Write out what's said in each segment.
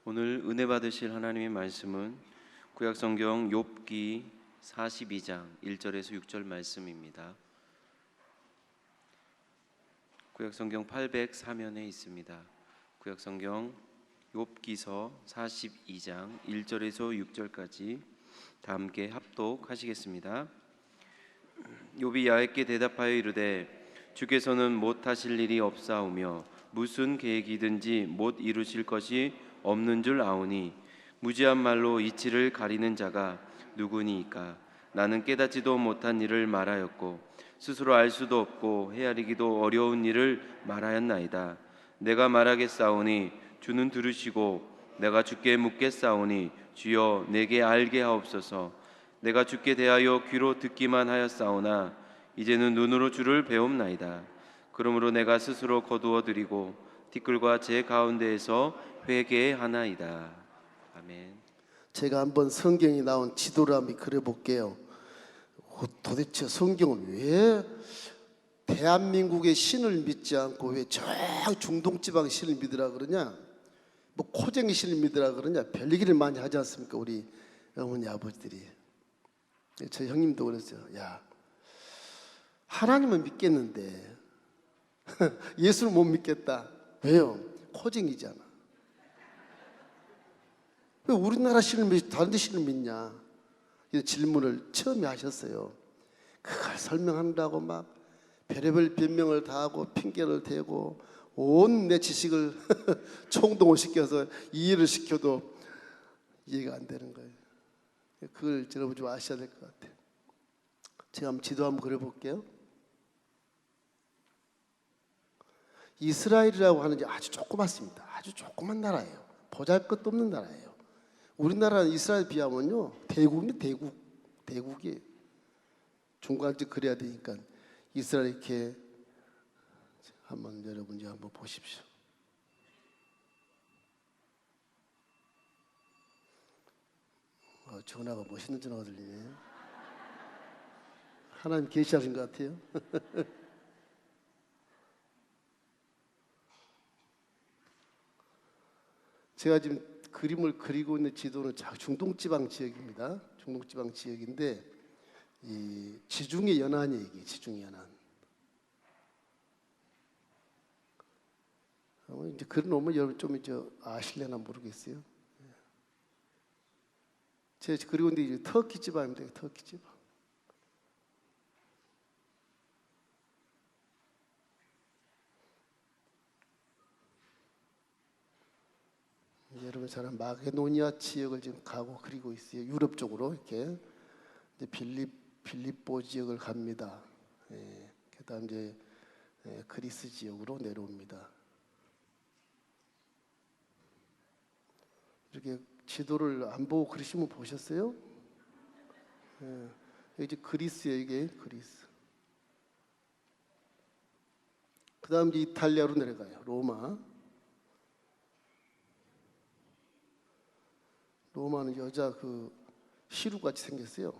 오늘 은혜 받으실 하나님의 말씀은 구약성경 욥기 42장 1절에서 6절 말씀입니다. 구약성경 804면에 있습니다. 구약성경 욥기서 42장 1절에서 6절까지 다 함께 합독하시겠습니다. 욥이 야훼께 대답하여 이르되 주께서는 못하실 일이 없사오며 무슨 계획이든지 못 이루실 것이 없는 줄 아오니 무지한 말로 이치를 가리는 자가 누구니이까. 나는 깨닫지도 못한 일을 말하였고 스스로 알 수도 없고 헤아리기도 어려운 일을 말하였나이다. 내가 말하겠사오니 주는 들으시고 내가 주께 묻겠사오니 주여 내게 알게 하옵소서. 내가 주께 대하여 귀로 듣기만 하였사오나 이제는 눈으로 주를 배움나이다. 그러므로 내가 스스로 거두어 드리고 티끌과 제 가운데에서 회개하나이다. 아멘. 제가 한번 성경이 나온 지도를 한번 그려볼게요. 도대체 성경은 왜 대한민국의 신을 믿지 않고 왜 저 중동지방 신을 믿으라 그러냐, 뭐 코쟁이 신을 믿으라 그러냐, 별 얘기를 많이 하지 않습니까? 우리 어머니 아버지들이. 저 형님도 그랬어요. 야, 하나님은 믿겠는데 예수를 못 믿겠다. 왜요? 코쟁이잖아. 왜 우리나라 신을 믿지 다른 데 신을 믿냐? 이 질문을 처음에 하셨어요. 그걸 설명한다고 막 별의별 변명을 다 하고 핑계를 대고 온 내 지식을 총동원 시켜서 이해를 시켜도 이해가 안 되는 거예요. 그걸 여러분 좀 아셔야 될 것 같아요. 제가 한번 지도 한번 그려볼게요. 이스라엘이라고 하는 게 아주 조그맣습니다. 아주 조그만 나라예요. 보잘것도 없는 나라예요. 우리나라는 이스라엘 비하면요 대국입니다. 대국이에요. 중간쯤 그래야 되니까 이스라엘 이렇게 한번 여러분이 한번 보십시오. 전화가 멋있는 전화가 들리네. 하나님 계시하신 것 같아요. 제가 지금 그림을 그리고 있는 지도는 중동지방 지역입니다. 중동지방 지역인데 이 지중해 연안이 이게 지중해 연안. 이제 그려놓으면 여러분 좀 이제 아실래나 모르겠어요. 제가 그리고 있는 이제 터키 지방입니다. 터키 지방. 여러분 잘 아는 마게도니아 지역을 지금 가고 그리고 있어요. 유럽 쪽으로 이렇게 이제 빌립보 지역을 갑니다. 그다음 이제 그리스 지역으로 내려옵니다. 이렇게 지도를 안 보고 그리시면 보셨어요? 여기 이제 그리스예요. 이게 그리스. 그다음 이제 이탈리아로 내려가요. 로마. 로마는 여자 그 시루같이 생겼어요.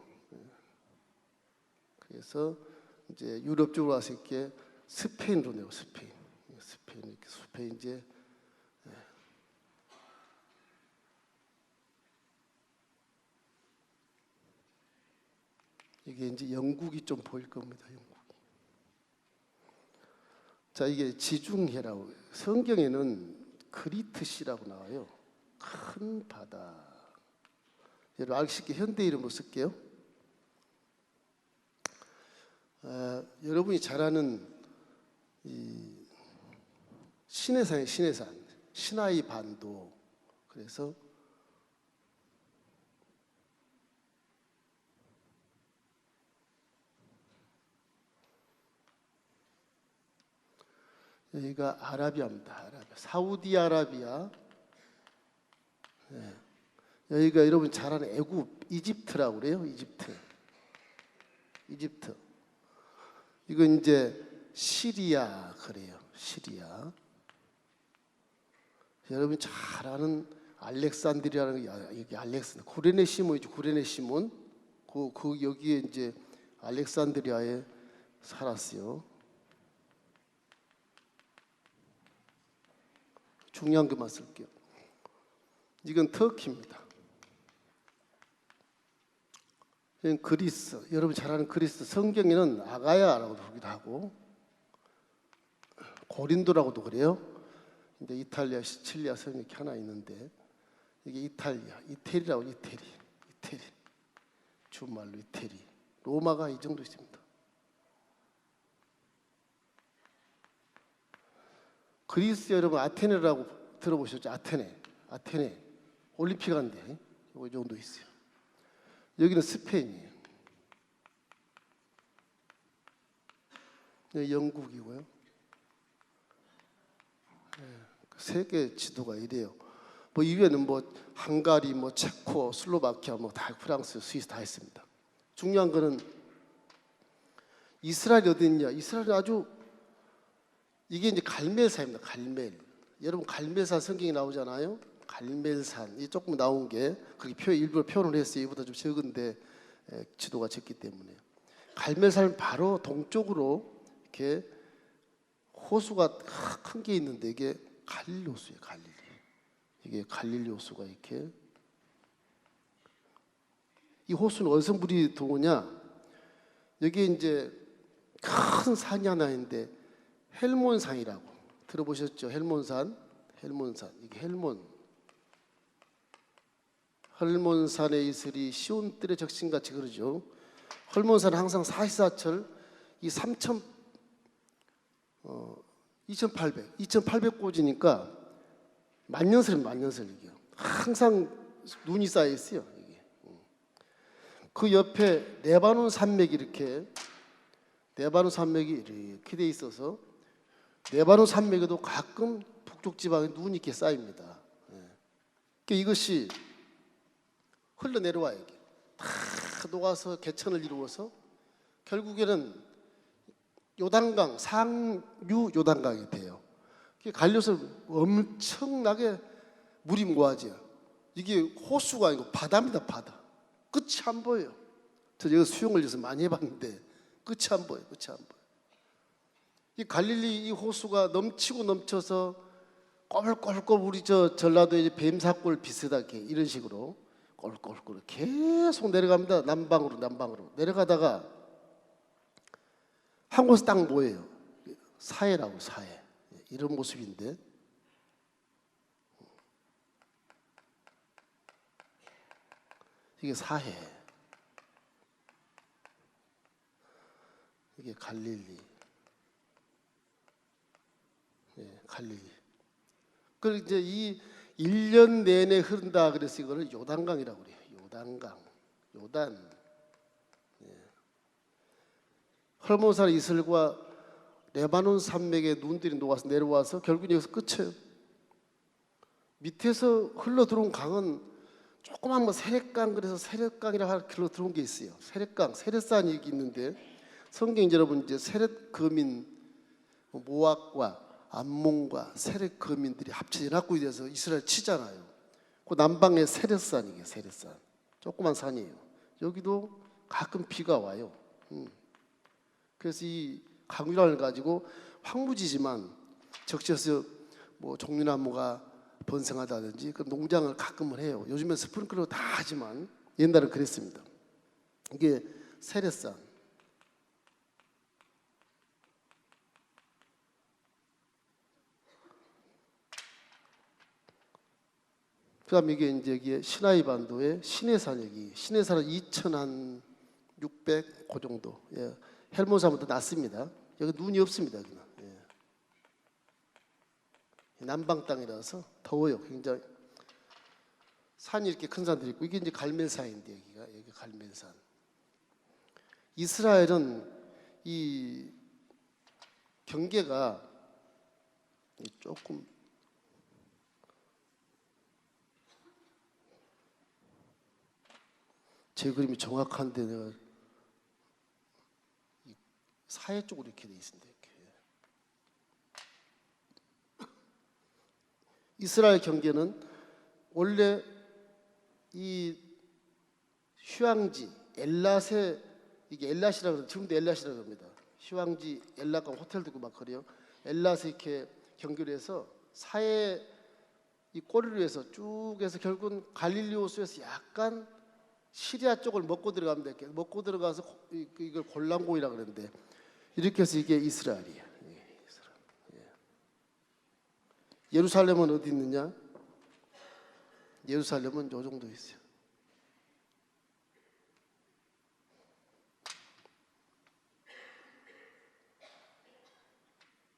그래서 이제 유럽 쪽으로 와서 이렇게 스페인으로 내요. 스페인 이렇게 스페인 이제 이게 이제 영국이 좀 보일 겁니다. 영국. 자, 이게 지중해라고 성경에는 그리트시라고 나와요. 큰 바다. 여러분 알기 쉽게 현대 이름으로 쓸게요. 여러분이 잘 아는 이 시내산의 시내산, 시나이 반도. 그래서 여기가 아라비아입니다. 아라비아. 사우디아라비아. 여기가 여러분 잘 아는 애굽, 이집트라고 그래요. 이집트. 이건 이제 시리아 그래요. 시리아. 여러분 잘 아는 알렉산드리아라는 여기 구레네 시몬이죠. 구레네 시몬. 그 여기에 이제 알렉산드리아에 살았어요. 중요한 것만 쓸게요. 이건 터키입니다. 이건 그리스. 여러분 잘 아는 그리스. 성경에는 아가야라고도 부르기도 하고 고린도라고도 그래요. 이제 이탈리아, 시칠리아 섬 이렇게 하나 있는데 이게 이탈리아, 이태리라고. 이태리. 주말로 이태리. 로마가 이 정도 있습니다. 그리스 여러분 아테네라고 들어보셨죠? 아테네 올림픽 한데 이 정도 있어요. 여기는 스페인이에요. 여기 영국이고요. 세계 지도가 이래요. 뭐 이외에는 뭐 헝가리, 뭐 체코, 슬로바키아, 뭐 다 프랑스, 스위스 다 있습니다. 중요한 거는 이스라엘이 어디 있냐? 이스라엘은 아주 이게 이제 갈멜산입니다. 갈멜. 여러분 갈멜산 성경이 나오잖아요. 갈멜산 이 조금 나온 게 그렇게 일부러 표현을 했어요. 이보다 좀 적은데 지도가 적기 때문에 갈멜산 바로 동쪽으로 이렇게 호수가 큰 게 있는데 이게 갈릴리 호수예요. 갈릴리. 이게 갈릴리 호수가 이렇게 이 호수는 어디서 물이 들어오냐? 여기 이제 큰 산이 하나 있는데 헬몬산이라고 들어보셨죠? 헬몬산 이게 헬몬산에 이슬이 시온뜰의 적신같이 그러죠. 헬몬산은 항상 사시사철 이 2800 꽂이니까 만년설입니다. 이게 항상 눈이 쌓여 있어요. 이게. 그 옆에 레바논 산맥이 이렇게 돼 있어서 레바논 산맥에도 가끔 북쪽 지방에 눈이 이렇게 쌓입니다. 그러니까 이것이 흘러내려와요. 이게 다 녹아서 개천을 이루어서 결국에는 요단강, 상류 요단강이 돼요. 갈려서 엄청나게 물이 모아져요. 이게 호수가 아니고 바다입니다. 바다. 끝이 안 보여요. 저 여기 수영을 해서 많이 해봤는데 끝이 안 보여요. 이 갈릴리 이 호수가 넘치고 넘쳐서 꼴꼴꼴 우리 저 전라도의 뱀사골 비슷하게 이런 식으로 꼴꼴꼴 계속 내려갑니다. 남방으로 내려가다가 한 곳에 딱 모여요. 사해라고 사해. 이런 모습인데 이게 사해. 이게 갈릴리. 갈릴리. 그리고 이제 이 1년 내내 흐른다 그래서 이거를 요단강이라고 그래요. 요단. 헐몬산 이슬과 레바논 산맥에 눈들이 녹아서 내려와서 결국 여기서 끝이에요. 밑에서 흘러 들어온 강은 조그만 뭐 세렛강, 그래서 세렛강이라고 흘러 들어온 게 있어요. 세렛산이 있는데 성경 여러분 이제 세렛 거민 모압과 암몬과 세렛 거민들이 합쳐져 갖고 이래서 이스라엘 치잖아요. 그 남방에 세렛산이에요. 세렛산 조그만 산이에요. 여기도 가끔 비가 와요. 그래서 이 강유란을 가지고 황무지지만 적셔서 뭐 종류나무가 번성하다든지 그 농장을 가끔은 해요. 요즘엔 스프링클러 다 하지만 옛날엔 그랬습니다. 이게 세렛산. 그다음 이게 이제 이게 시나이 반도의 시내산 여기 시내산은 2,600 그 정도. 헬몬산보다 낮습니다. 여기 눈이 없습니다. 여기는. 남방 땅이라서 더워요. 굉장히 산이 이렇게 큰 산들이 있고 이게 이제 갈멜산인데 여기 갈멜산. 이스라엘은 이 경계가 조금 제 그림이 정확한데 내가 사해 쪽으로 이렇게 돼 있습니다. 이렇게. 이스라엘 경계는 원래 이 휴양지 엘랏에 이게 엘랏이라고 그래요. 지금도 엘랏이라고 합니다. 휴양지 엘랏강 호텔도 있고 막 그래요. 엘랏에 이렇게 경계를 해서 사해 이 꼬리로 해서 쭉 해서 결국은 갈릴리 호수에서 약간 시리아 쪽을 먹고 들어가면 될게 먹고 들어가서 이걸 골란공이라 그러는데 이렇게 해서 이게 이스라엘이에요. 예루살렘은 어디 있느냐? 예루살렘은 요 정도 있어요.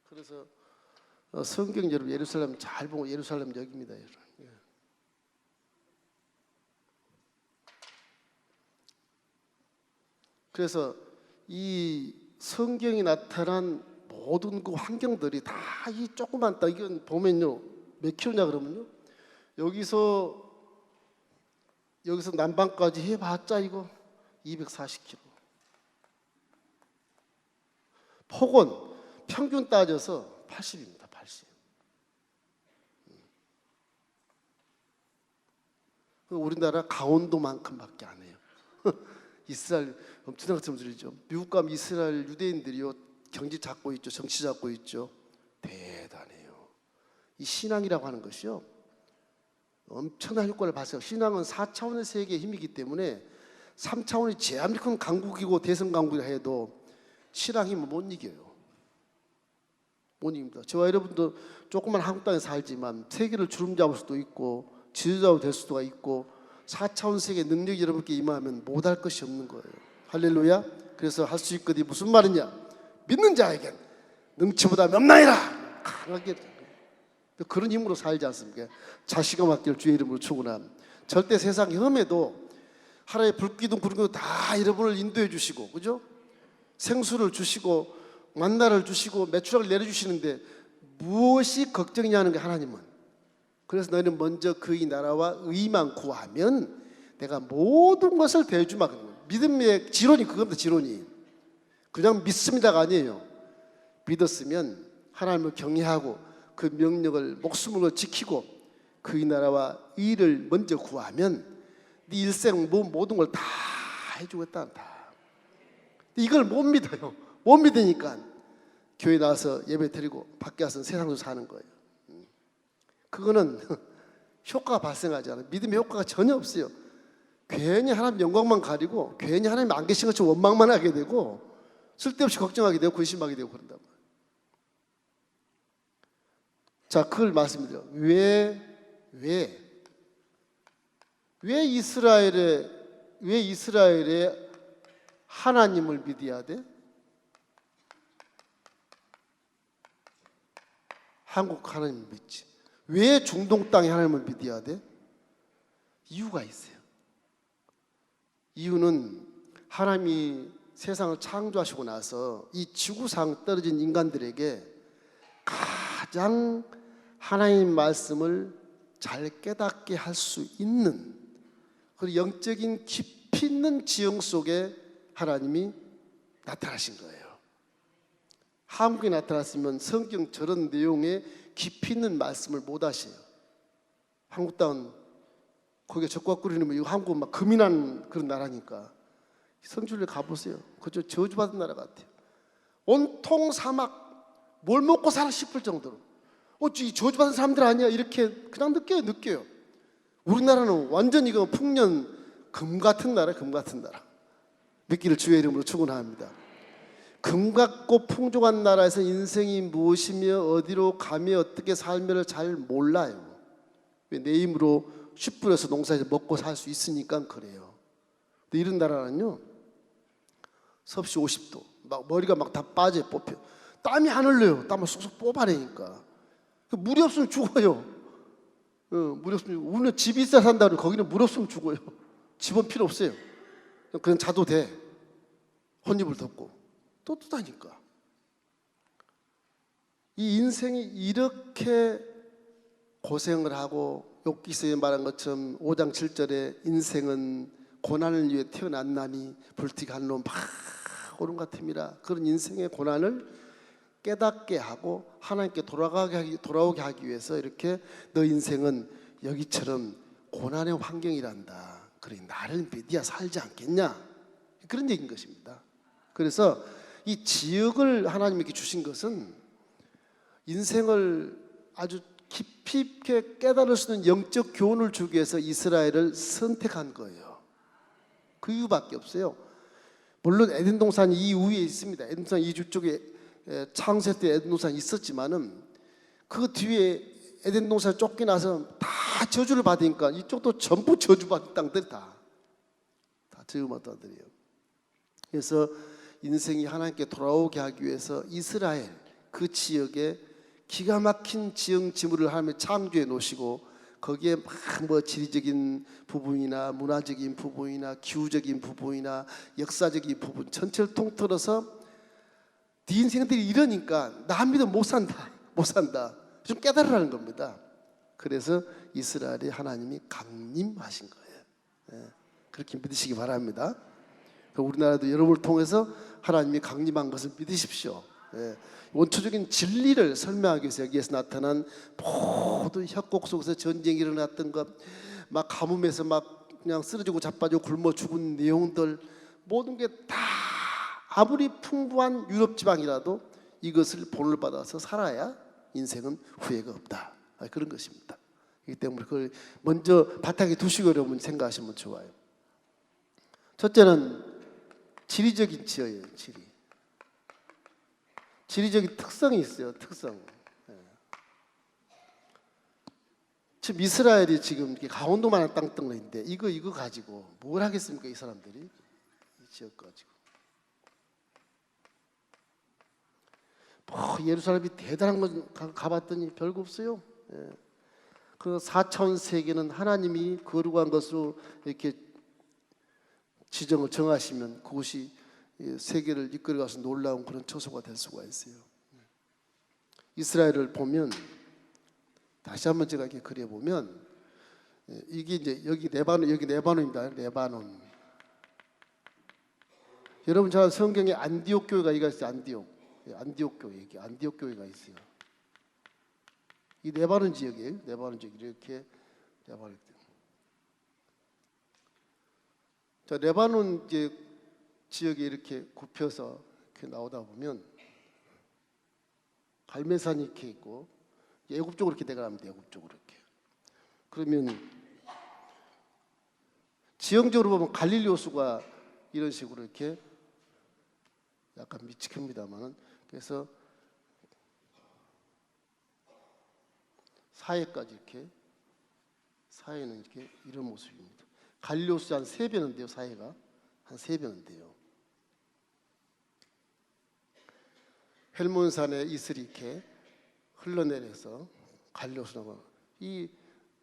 그래서 성경 여러분 예루살렘 잘 보고 예루살렘 여기입니다. 여러분. 그래서 이 성경이 나타난 모든 그 환경들이 다 이 조그만 땅 이건 보면요 몇 킬로냐 그러면요 여기서 남방까지 해봤자 이거 240km. 폭은 평균 따져서 80입니다. 80. 우리나라 강원도만큼밖에 안 해요. 이스라엘 엄청난 것처럼 들리죠. 미국 가면 이스라엘 유대인들이요 경제 잡고 있죠. 정치 잡고 있죠. 대단해요. 이 신앙이라고 하는 것이요 엄청난 효과를 봤어요. 신앙은 4차원의 세계의 힘이기 때문에 3차원이 제일 큰 강국이고 대성 강국이라 해도 신앙 힘은 못 이겨요. 못 이깁니다. 저와 여러분도 조그만 한국 땅에 살지만 세계를 주름잡을 수도 있고 지도자가 될 수도 있고 4차원 세계 능력이 여러분께 임하면 못할 것이 없는 거예요. 할렐루야. 그래서 할 수 있거든 무슨 말이냐? 믿는 자에겐 능치보다 몇나이라 강하게 그런 힘으로 살지 않습니까? 자식과 맡길 주의 이름으로 축원함. 절대 세상 험해도 하나의 불기둥 구름기둥 다 여러분을 인도해 주시고 그죠? 생수를 주시고 만나를 주시고 매출을 내려주시는데 무엇이 걱정이냐 하는 게 하나님은. 그래서 너희는 먼저 그의 나라와 의만 구하면 내가 모든 것을 대주마. 믿음의 지론이 그겁니다. 지론이 그냥 믿습니다가 아니에요. 믿었으면 하나님을 경외하고 그 명령을 목숨을 지키고 그의 나라와 의를 먼저 구하면 네 일생 모든 걸 다 해주겠다. 이걸 못 믿어요. 못 믿으니까 교회 나와서 예배 드리고 밖에 와서 세상으로 사는 거예요. 그거는 효과가 발생하지 않아요. 믿음의 효과가 전혀 없어요. 괜히 하나님 영광만 가리고 괜히 하나님 안 계신 것처럼 원망만 하게 되고 쓸데없이 걱정하게 되고 근심하게 되고 그런단 말이에요. 자, 그걸 말씀드려요. 왜 이스라엘의 하나님을 믿어야 돼? 한국 하나님을 믿지. 왜 중동 땅의 하나님을 믿어야 돼? 이유가 있어요. 이유는 하나님이 세상을 창조하시고 나서 이 지구상 떨어진 인간들에게 가장 하나님 말씀을 잘 깨닫게 할 수 있는 그리고 영적인 깊이 있는 지형 속에 하나님이 나타나신 거예요. 한국에 나타났으면 성경 저런 내용의 깊이 있는 말씀을 못 하셔요. 한국 땅은 거기에 적과 꾸리는 이거 한국은 막 금이난 그런 나라니까 성주를 가보세요. 그저 저주받은 나라 같아요. 온통 사막 뭘 먹고 살아 싶을 정도로 이 저주받은 사람들 아니야 이렇게 그냥 느껴요. 우리나라는 완전 이거 풍년 금 같은 나라. 믿기를 주의 이름으로 축원합니다. 금 같고 풍족한 나라에서 인생이 무엇이며 어디로 가며 어떻게 살며를 잘 몰라요. 왜 내 힘으로 숯불에서 농사에서 먹고 살 수 있으니까 그래요. 근데 이런 나라는요 섭씨 50도 막 머리가 막 다 빠져 뽑혀 땀이 안 흘려요. 땀을 쏙쏙 뽑아내니까 물이 없으면 죽어요. 물이 없으면 우리는 집이 있어야 산다고 거기는 물 없으면 죽어요. 집은 필요 없어요. 그냥 자도 돼. 혼입을 덮고 떳떳하니까. 이 인생이 이렇게 고생을 하고 욥기서에 말한 것처럼 5장 7절에 인생은 고난을 위해 태어났나니 불티가 놈 막 오른 같음이라. 그런 인생의 고난을 깨닫게 하고 하나님께 돌아오게 하기 위해서 이렇게 너 인생은 여기처럼 고난의 환경이란다. 그래 나를 믿어야 살지 않겠냐 그런 얘기인 것입니다. 그래서 이 지역을 하나님께 주신 것은 인생을 아주 깊이 있게 깨달을 수 있는 영적 교훈을 주기 위해서 이스라엘을 선택한 거예요. 그 이유밖에 없어요. 물론 에덴 동산 이후에 있습니다. 에덴 동산 이주 쪽에 창세 때 에덴 동산이 있었지만은 그 뒤에 에덴 동산 쫓겨나서 다 저주를 받으니까 이쪽도 전부 저주받은 땅들이 다 저주받은 땅들이에요. 그래서 인생이 하나님께 돌아오게 하기 위해서 이스라엘 그 지역에 기가 막힌 지형 지물을 하나님이 창조해 놓으시고 거기에 막 뭐 지리적인 부분이나 문화적인 부분이나 기후적인 부분이나 역사적인 부분 전체를 통틀어서 네 인생들이 이러니까 나 믿어 못 산다 좀 깨달으라는 겁니다. 그래서 이스라엘이 하나님이 강림하신 거예요. 그렇게 믿으시기 바랍니다. 우리나라도 여러분을 통해서 하나님이 강림한 것을 믿으십시오. 원초적인 진리를 설명하기 위해서 여기에서 나타난 모든 협곡 속에서 전쟁이 일어났던 것, 막 가뭄에서 막 그냥 쓰러지고 자빠지고 굶어 죽은 내용들 모든 게 다 아무리 풍부한 유럽 지방이라도 이것을 본을 받아서 살아야 인생은 후회가 없다. 그런 것입니다. 그렇기 때문에 그걸 먼저 바닥에 두시고 여러분 생각하시면 좋아요. 첫째는 지리적인 지어예요. 지리적인 특성이 있어요. 특성. 지금 이스라엘이 지금 이렇게 강원도만한 땅덩어리인데 이거 가지고 뭘 하겠습니까? 이 사람들이 이 지역 가지고 뭐 예루살렘이 대단한 건 가봤더니 별거 없어요. 그 4차원 세계는 하나님이 거룩한 것으로 이렇게 지정을 정하시면 그것이 세계를 이끌어가서 놀라운 그런 처소가 될 수가 있어요. 이스라엘을 보면 다시 한번 제가 이렇게 그려보면 이게 이제 여기 레바논입니다. 레바논. 여러분 저 성경에 안디옥 교회가 있어요. 안디옥 교회 이게 안디옥 교회가 있어요. 이 레바논 지역이에요. 레바논 지역 이렇게 레바논. 자 레바논 이제 지역에 이렇게 굽혀서 이렇게 나오다 보면 갈매산이 이렇게 있고 애굽 쪽으로 이렇게 내려갑니다. 애굽 쪽으로 이렇게. 그러면 지형적으로 보면 갈릴리 호수가 이런 식으로 이렇게 약간 미치합니다만은 그래서 사해까지 이렇게 사해는 이렇게 이런 모습입니다. 갈릴리 호수 한 3배는 돼요. 사해가 한 3배는 돼요. 헬몬산에 이슬이 이렇게 흘러내려서 갈릴리호수라고 이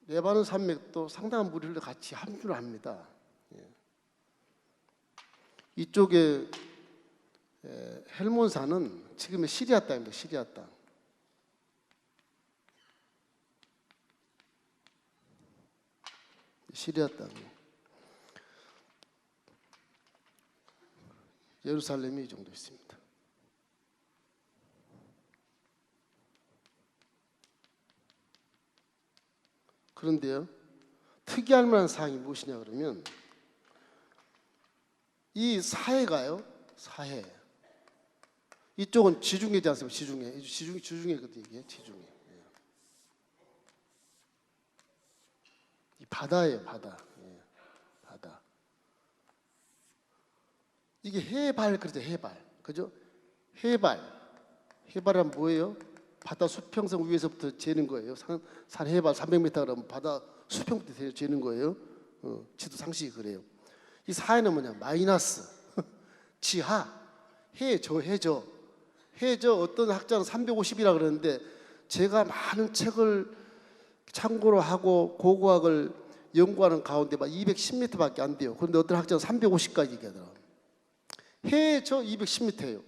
레바논 산맥도 상당한 물이 흘러 같이 함유를 합니다. 이쪽에 헬몬산은 지금의 시리아 땅입니다. 시리아 땅. 시리아 땅. 예루살렘이 이 정도 있습니다. 그런데요, 특이할 만한 사항이 무엇이냐 그러면 이 사해가요, 사해. 이쪽은 지중해지 않습니까? 지중해거든요. 이게 지중해. 이 바다예요, 바다. 바다. 이게 해발 그러죠, 해발. 그죠? 해발은 뭐예요? 바다 수평선 위에서부터 재는 거예요. 산 해발 300m 그러면 바다 수평부터 재는 거예요. 지도 상식이 그래요. 이 사해는 뭐냐? 마이너스, 지하, 해저. 어떤 학자는 350이라 그러는데 제가 많은 책을 참고로 하고 고고학을 연구하는 가운데 막 210m밖에 안 돼요. 그런데 어떤 학자는 350까지 얘기하더라고요. 해저 210m예요.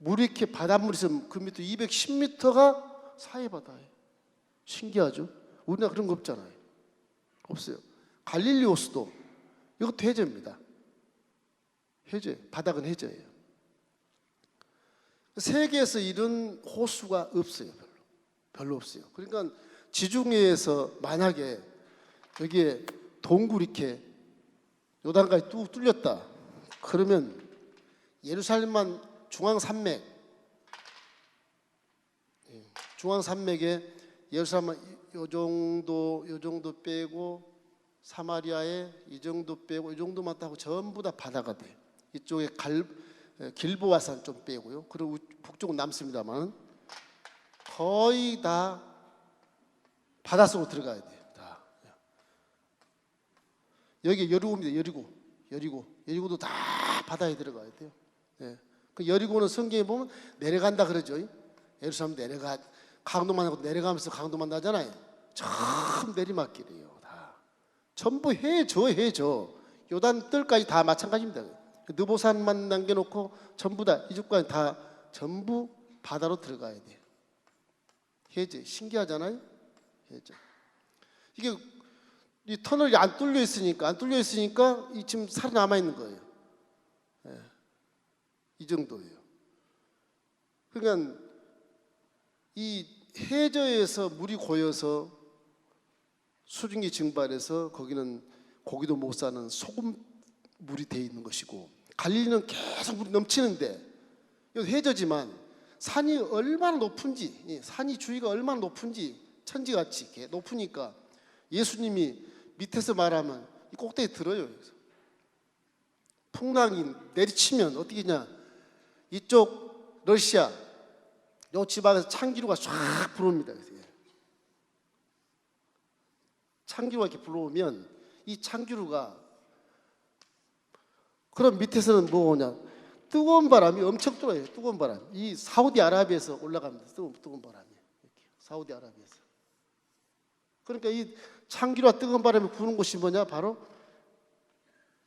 물이 이렇게 바닷물이 있으면 그 밑에 210m가 사해바다예요. 신기하죠? 우리나라 그런 거 없잖아요. 없어요. 갈릴리 호수도 이것도 해저입니다. 해저, 바닥은 해저예요. 세계에서 이런 호수가 없어요. 별로 없어요. 그러니까 지중해에서 만약에 여기에 동굴 이렇게 요단까지 뚝 뚫렸다 그러면 중앙산맥에 예루살렘은 요 정도 빼고 사마리아에 이 정도 빼고 이 정도만 따고 전부 다 바다가 돼. 이쪽에 길보아산 좀 빼고요. 그리고 북쪽은 남습니다만 거의 다 바닷속으로 들어가야 돼요. 다. 여기 여리고입니다. 여리고도 다 바다에 들어가야 돼요. 예. 그 여리고는 성경에 보면 내려간다 그러죠. 예루살렘 내려가 강도 만나고 내려가면서 강도 만나잖아요. 참 내리막길이에요. 다 전부 해저 요단 뜰까지 다 마찬가지입니다. 느보산만 남겨놓고 전부 다 이쪽까지 다 전부 바다로 들어가야 돼요. 해저 신기하잖아요. 해저 이게 이 터널이 안 뚫려 있으니까 이 지금 살아남아 있는 거예요. 예. 이 정도예요. 그러니까 이 해저에서 물이 고여서 수증기 증발해서 거기는 고기도 못 사는 소금 물이 돼 있는 것이고, 갈릴리는 계속 물이 넘치는데 여기 해저지만 산이 얼마나 높은지, 산이 주위가 얼마나 높은지 천지같이 이렇게 높으니까 예수님이 밑에서 말하면 이 꼭대기 들어요. 여기서. 풍랑이 내리치면 어떻게 냐, 이쪽 러시아 요 지방에서 찬기류가 쫙 불어옵니다. 찬기류가 이렇게 불어오면 이 찬기류가, 그럼 밑에서는 뭐냐, 뜨거운 바람이 엄청 들어요. 뜨거운 바람. 이 사우디아라비아에서 올라갑니다. 뜨거운 바람이 이렇게. 사우디아라비아에서. 그러니까 이 찬기류와 뜨거운 바람이 부는 곳이 뭐냐, 바로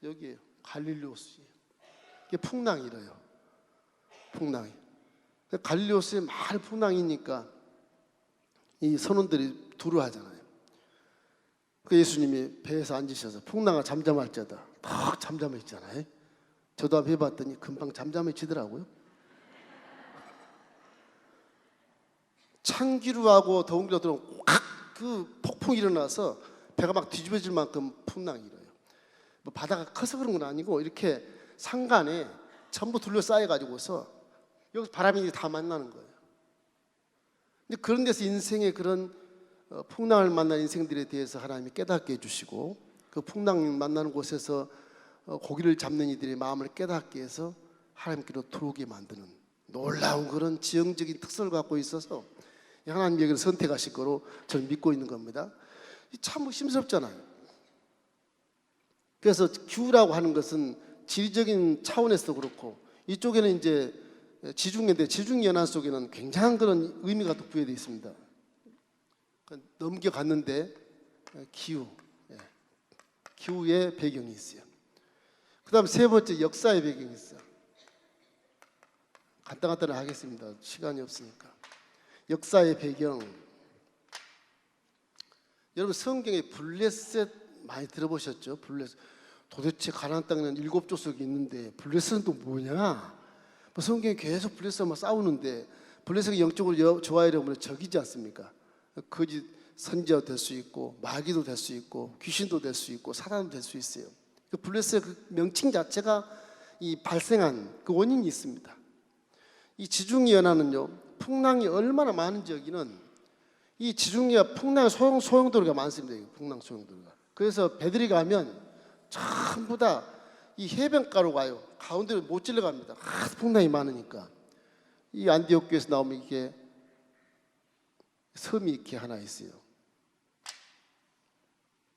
여기에요. 갈릴리오스예요. 이게 풍랑이래요. 풍랑이. 갈릴리오스에 많은 풍랑이니까 이 선원들이 두려워하잖아요. 그 예수님이 배에서 앉으셔서 풍랑아 잠잠할지어다 탁 잠잠해지잖아요. 저도 한번 해봤더니 금방 잠잠해지더라고요. 찬기류하고 더운 기류가 들어오면 그 폭풍이 일어나서 배가 막 뒤집어질 만큼 풍랑이 일어요. 뭐 바다가 커서 그런 건 아니고 이렇게 산간에 전부 둘러싸여 가지고서 여기서 바람이 다 만나는 거예요. 근데 그런 데서 인생의 그런 풍랑을 만난 인생들에 대해서 하나님이 깨닫게 해주시고, 그 풍랑 만나는 곳에서 고기를 잡는 이들의 마음을 깨닫게 해서 하나님께로 들어오게 만드는 놀라운 그런 지형적인 특성을 갖고 있어서 하나님이 여기를 선택하실 거로 저는 믿고 있는 겁니다. 참 심스럽잖아요. 그래서 기후라고 하는 것은 지리적인 차원에서도 그렇고, 이쪽에는 이제 지중해인데 지중해연안 속에는 굉장한 그런 의미가 또 부여되어 있습니다. 넘겨갔는데 기후의 배경이 있어요. 그 다음 세 번째 역사의 배경이 있어요. 간단하게 하겠습니다. 시간이 없으니까. 역사의 배경. 여러분 성경에 블레셋 많이 들어보셨죠? 블레셋. 도대체 가나안 땅에는 7족속이 있는데 블레셋은 또 뭐냐? 뭐 성경에 계속 블레셋만 싸우는데, 블레셋이 영적으로 좋아야 여러분 적이지 않습니까? 거짓 선지자도 될 수 있고 마귀도 될 수 있고 귀신도 될 수 있고 사단도 될 수 있어요. 그 블레셋 그 명칭 자체가 이 발생한 그 원인이 있습니다. 이 지중해 연안은요, 풍랑이 얼마나 많은지 여기는 이 지중해와 풍랑의 소용돌이가 많습니다. 풍랑 소용돌이가. 그래서 배들이 가면 전부 다 이 해변가로 가요. 가운데로 못 질러갑니다. 풍랑이 많으니까. 이 안디옥 교에서 나오면 이게 섬이 이렇게 하나 있어요.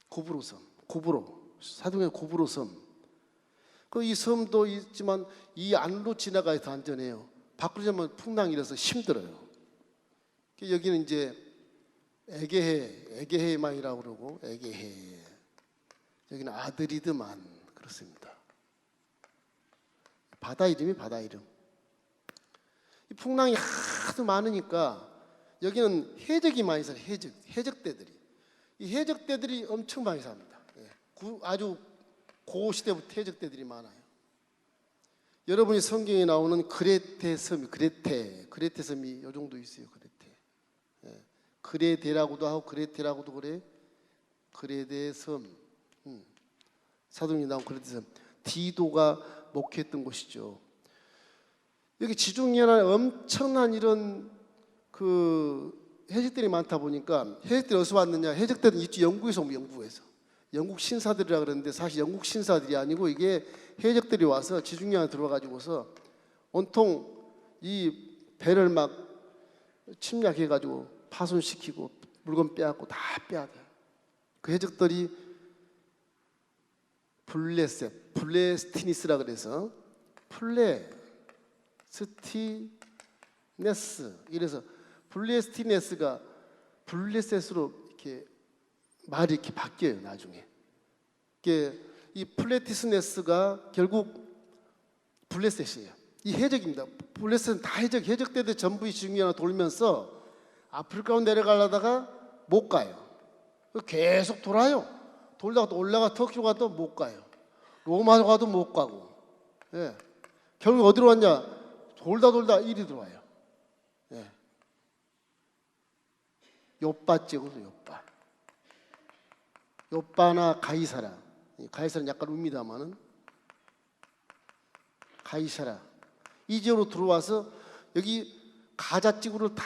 고브로 섬, 사도행전 고브로 섬. 그 이 섬도 있지만 이 안으로 지나가야 더 안전해요. 밖으로 지나면 풍랑이라서 힘들어요. 여기는 이제 에게해만이라고 그러고, 에게해. 여기는 아드리드만 그렇습니다. 바다 이름이 바다 이름. 이 풍랑이 하도 많으니까 여기는 해적이 많이 살아요. 해적대들이. 이 해적대들이 엄청 많이 삽니다. 아주 고시대부터 해적대들이 많아요. 여러분이 성경에 나오는 그레테 섬이, 그레테 섬이 이 정도 있어요. 그레테. 그레데라고도 하고 그레테라고도 그래. 그레데 섬. 사도행전에 나온 그레테 섬. 디도가 목회했던 곳이죠. 여기 지중해나 엄청난 이런 그 해적들이 많다 보니까 해적들이 어디서 왔느냐? 해적들은 이쪽 영국에서 온 영국에서. 영국 신사들이라 그러는데 사실 영국 신사들이 아니고 이게 해적들이 와서 지중해 안에 들어와가지고서 온통 이 배를 막 침략해가지고 파손시키고 물건 빼앗고 다 빼앗아. 그 해적들이 블레스티니스라 그래서 플레스티네스 이래서 블레스티네스가 블레셋으로 이렇게 말이 이렇게 바뀌어요 나중에. 이게 이 플레티스네스가 결국 블레셋이에요. 이 해적입니다. 블레셋은 다 해적대들 전부 이 지중해 돌면서 아프리카로 내려가려다가 못 가요. 계속 돌아요. 돌다가 또 올라가 터키로 가도 못 가요. 로마로 가도 못 가고. 예. 결국 어디로 왔냐? 돌다 이리 들어와요. 예. 요빠 찍어서 요빠. 요빠나 가이사라. 가이사라는 약간 웁니다마는 가이사라. 이 지역으로 들어와서 여기 가자 지구를 다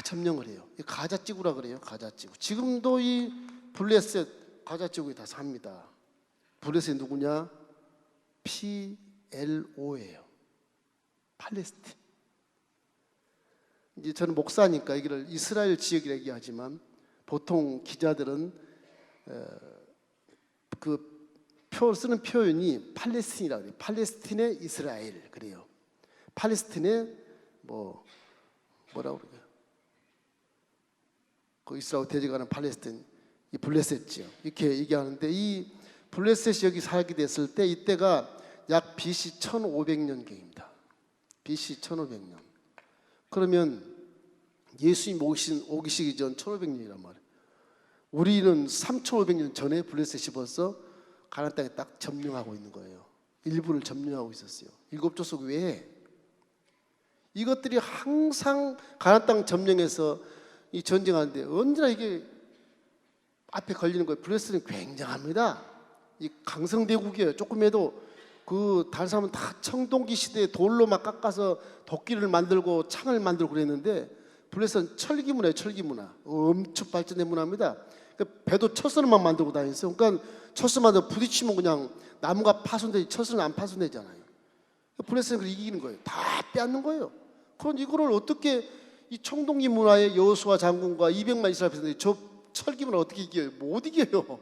점령을 해요. 가자 지구라 그래요. 가자 지구. 지금도 이 블레셋 가자 지구에 다 삽니다. 블레셋이 누구냐? PLO예요. 팔레스틴. 이제 저는 목사니까 이걸 이스라엘 지역이라 얘기하지만 보통 기자들은 쓰는 표현이 팔레스틴이라고 해요. 팔레스틴의 이스라엘 그래요. 팔레스틴의 뭐라고 그래요? 그 이스라엘 대적하는 팔레스틴 이 블레셋지요. 이렇게 얘기하는데 이 블레셋이 여기 살게 됐을 때 이때가 약 BC 1500년경입니다. BC 1500년. 그러면 예수님 오기 시기 전 1500년이란 말이에요. 우리는 3500년 전에 블레셋이 벌써 가나안 땅에 딱 점령하고 있는 거예요. 일부를 점령하고 있었어요. 7족속 외에 이것들이 항상 가나안 땅 점령해서 이 전쟁하는데 언제나 이게 앞에 걸리는 거예요. 블레셋은 굉장합니다. 이 강성대국이에요. 조금 해도 다른 사람은 다 청동기 시대에 돌로 막 깎아서 도끼를 만들고 창을 만들고 그랬는데 블레셋은 철기문화예요. 철기문화. 엄청 발전된 문화입니다. 그러니까 배도 철선만 만들고 다녔어요. 그러니까 철선 만들고 부딪히면 그냥 나무가 파손되지 철선은 안 파손되잖아요. 블레셋은 그걸 이기는 거예요. 다 빼앗는 거예요. 그럼 이거를 어떻게 이 청동기 문화의 여호수아 장군과 200만 이스라엘 백성들이 저 철기 문화 어떻게 이겨요? 못 이겨요.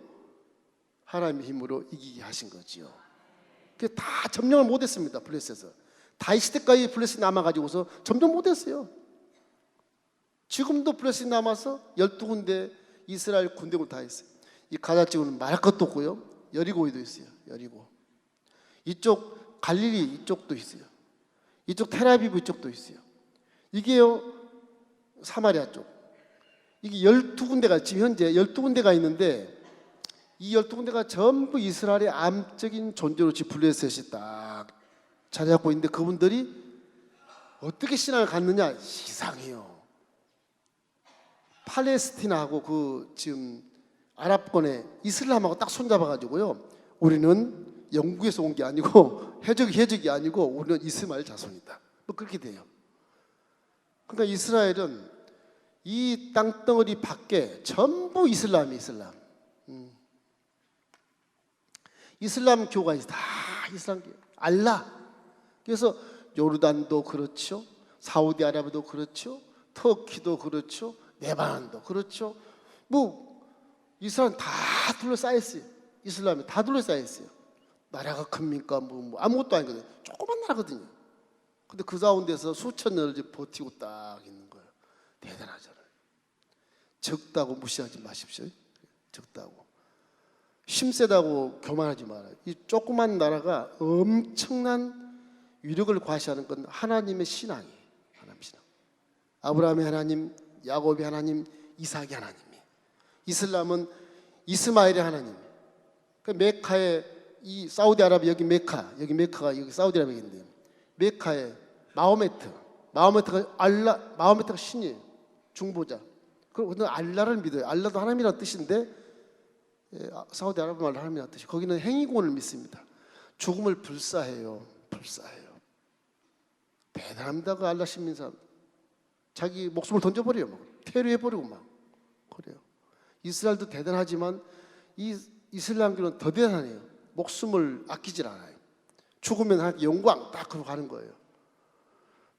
하나님의 힘으로 이기게 하신 거지요. 그 다 점령을 못했습니다. 블레셋은 다윗 시대까지 블레셋이 남아가지고서 점령 못했어요. 지금도 블레셋이 남아서 12군데 이스라엘 군대를 다 했어요. 이 가자 지구는 말할 것도 없고요. 여리고에도 있어요. 여리고 이쪽 갈릴리 이쪽도 있어요. 이쪽 텔아비브 이쪽도 있어요. 이게요 사마리아 쪽. 이게 12군데가 지금 현재 12군데가 있는데 이 12군데가 전부 이스라엘의 암적인 존재로 지금 블레셋이 딱 자리 잡고 있는데 그분들이 어떻게 신앙을 갖느냐? 이상해요. 팔레스티나하고 지금 아랍권의 이슬람하고 딱 손잡아가지고요. 우리는 영국에서 온 게 아니고 해적이 아니고 우리는 이스마엘 자손이다. 뭐 그렇게 돼요. 그러니까 이스라엘은 이 땅덩어리 밖에 전부 이슬람. 이슬람교가 있어. 다 이슬람교. 알라. 그래서 요르단도 그렇죠. 사우디아라비아도 그렇죠. 터키도 그렇죠. 레바논도 그렇죠. 이스라엘 다 둘러싸여 있어요. 이슬람이 다 둘러싸여 있어요. 나라가 큽니까? 아무것도 아니거든요. 조그만 나라거든요. 근데 그 가운데서 수천 년을 버티고 딱 있는 거예요. 대단하잖아요. 적다고 무시하지 마십시오. 적다고. 힘세다고 교만하지 말아요. 이 조그만 나라가 엄청난 위력을 과시하는 건 하나님의 신앙이에요. 하나님 신앙. 아브라함의 하나님, 야곱의 하나님, 이삭의 하나님이. 이슬람은 이스마엘의 하나님. 그 메카에 이 사우디아라비아 여기 메카가 여기 사우디아라비아인데 메카에 마호메트가 마호메트가 신이에요. 중보자. 그리고 알라를 믿어요. 알라도 하나님이라는 뜻인데 사우디아라비아 말로 하나님이라는 뜻이. 거기는 행위권을 믿습니다. 죽음을 불사해요. 대단합니다. 그 알라 신민 사람. 자기 목숨을 던져버려요. 막 테러해버리고 막 그래요. 이스라엘도 대단하지만 이 이슬람교는 더 대단해요. 목숨을 아끼질 않아요. 죽으면 하나님 영광 딱 그러고 가는 거예요.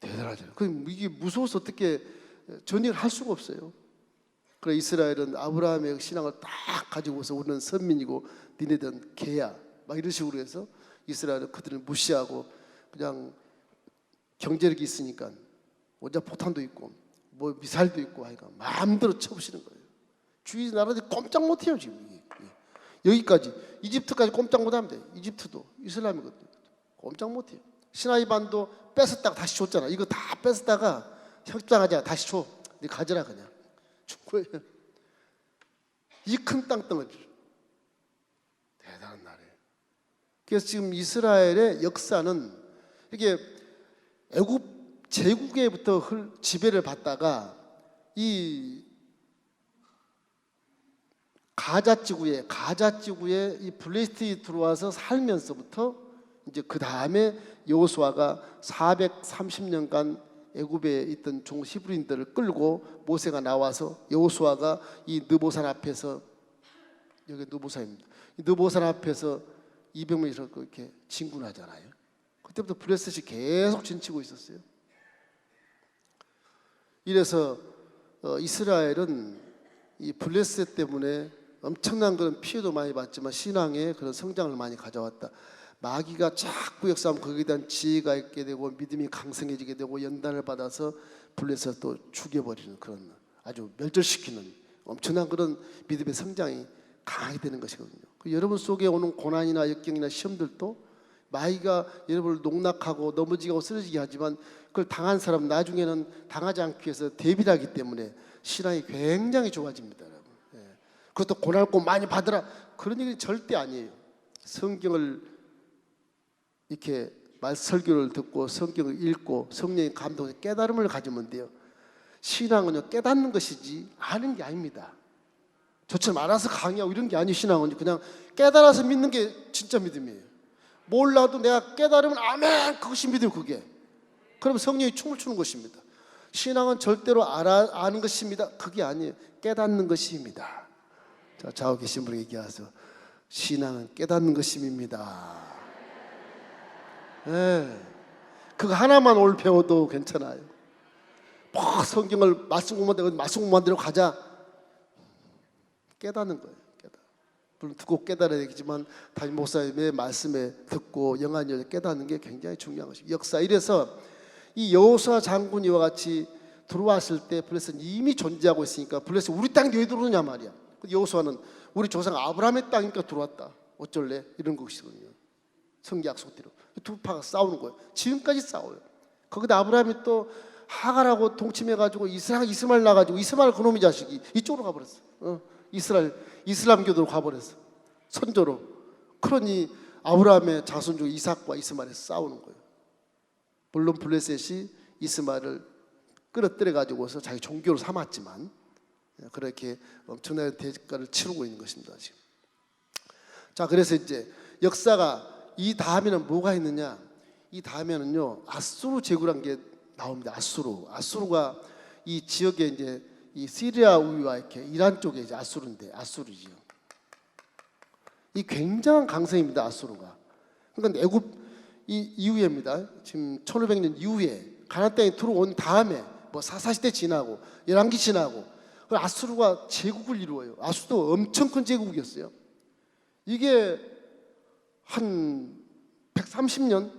대단하잖아요. 이게 무서워서 어떻게 전쟁을 할 수가 없어요. 그래 이스라엘은 아브라함의 신앙을 딱 가지고서 우리는 선민이고 니네들은 개야 막 이런 식으로 해서 이스라엘은 그들을 무시하고 그냥 경제력이 있으니까 원자 포탄도 있고 뭐 미사일도 있고 하니까 마음대로 쳐부시는 거예요. 주위 나라들이 꼼짝 못해요 지금. 여기까지 이집트까지 꼼짝 못하면 돼. 이집트도 이슬람이거든요. 꼼짝 못해요. 시나이 반도 뺏었다가 다시 줬잖아. 이거 다 뺏었다가 협상하자 다시 줘. 네 가져라 그냥. 준 거예요. 이 큰 땅덩어리. 대단한 나라예요. 그래서 지금 이스라엘의 역사는 이게 애굽 제국에부터 지배를 받다가 이 가자 지구에 이 블레스틴이 들어와서 살면서부터 이제 그 다음에 여호수아가 430년간 애굽에 있던 종 히브리인들을 끌고 모세가 나와서 여호수아가 이 느보산 앞에서 여기 느보산입니다. 이 느보산 앞에서 200명이서 이렇게 진군하잖아요. 그때부터 블레셋이 계속 진치고 있었어요. 이래서 이스라엘은 이 블레셋 때문에 엄청난 그런 피해도 많이 봤지만 신앙의 그런 성장을 많이 가져왔다. 마귀가 자꾸 역사하면 거기에 대한 지혜가 있게 되고 믿음이 강성해지게 되고 연단을 받아서 블레셋을 또 죽여버리는 그런 아주 멸절시키는 엄청난 그런 믿음의 성장이 강하게 되는 것이거든요. 여러분 속에 오는 고난이나 역경이나 시험들도 마귀가 여러분을 농락하고 넘어지게 하고 쓰러지게 하지만 그걸 당한 사람 나중에는 당하지 않기 위해서 대비를 하기 때문에 신앙이 굉장히 좋아집니다. 여러분. 그것도 고난을 많이 받으라 그런 얘기는 절대 아니에요. 성경을 이렇게 설교를 듣고 성경을 읽고 성령의 감동에 깨달음을 가지면 돼요. 신앙은요 깨닫는 것이지 아는 게 아닙니다. 저처럼 알아서 강의하고 이런 게 아니에요. 신앙은 그냥 깨달아서 믿는 게 진짜 믿음이에요. 몰라도 내가 깨달으면 아멘 그것이 믿음. 그게 그럼 성령이 춤을 추는 것입니다. 신앙은 절대로 아는 것입니다. 그게 아니에요. 깨닫는 것입니다. 자, 좌우 계신 분에게 얘기하세요. 신앙은 깨닫는 것입니다. 네. 그거 하나만 오늘 배워도 괜찮아요. 뭐 성경을 말씀 공부만 대로 가자. 깨닫는 거예요. 물론 듣고 깨달아야 되겠지만 담임 목사님의 말씀에 듣고 영안을 깨닫는 게 굉장히 중요한 것입니다. 역사. 이래서 이 여호수아 장군이 이와 같이 들어왔을 때 블레셋은 이미 존재하고 있으니까 블레셋 우리 땅에 왜 들어오냐 말이야. 여호수아는 우리 조상 아브라함의 땅이니까 들어왔다. 어쩔래? 이런 것이거든요. 성경 약속대로 두 파가 싸우는 거예요. 지금까지 싸워요. 거기다 아브라함이 또 하갈하고 동침해가지고 이스마엘 나가지고 이스마엘 그놈의 자식이 이쪽으로 가버렸어. 이슬람교도로 가버렸어. 선조로. 그러니 아브라함의 자손 중 이삭과 이스마엘이 싸우는 거예요. 물론 블레셋이 이스마엘을 끌어들여 가지고서 자기 종교로 삼았지만 그렇게 엄청난 대가를 치르고 있는 것입니다. 지금. 자, 그래서 이제 역사가 이 다음에는 뭐가 있느냐? 이 다음에는요 아수르 제국이라는 게 나옵니다. 아수르가 이 지역에 이제 이 시리아 우위와 이렇게 이란 쪽에 이제 아수르지요. 이 굉장한 강성입니다. 아수르가. 그러니까 애굽 이후에입니다. 지금 1500년 이후에 가나안 땅에 들어온 다음에 뭐 사사시대 지나고 열왕기 지나고 아수르가 제국을 이루어요. 아수르도 엄청 큰 제국이었어요. 이게 한 130년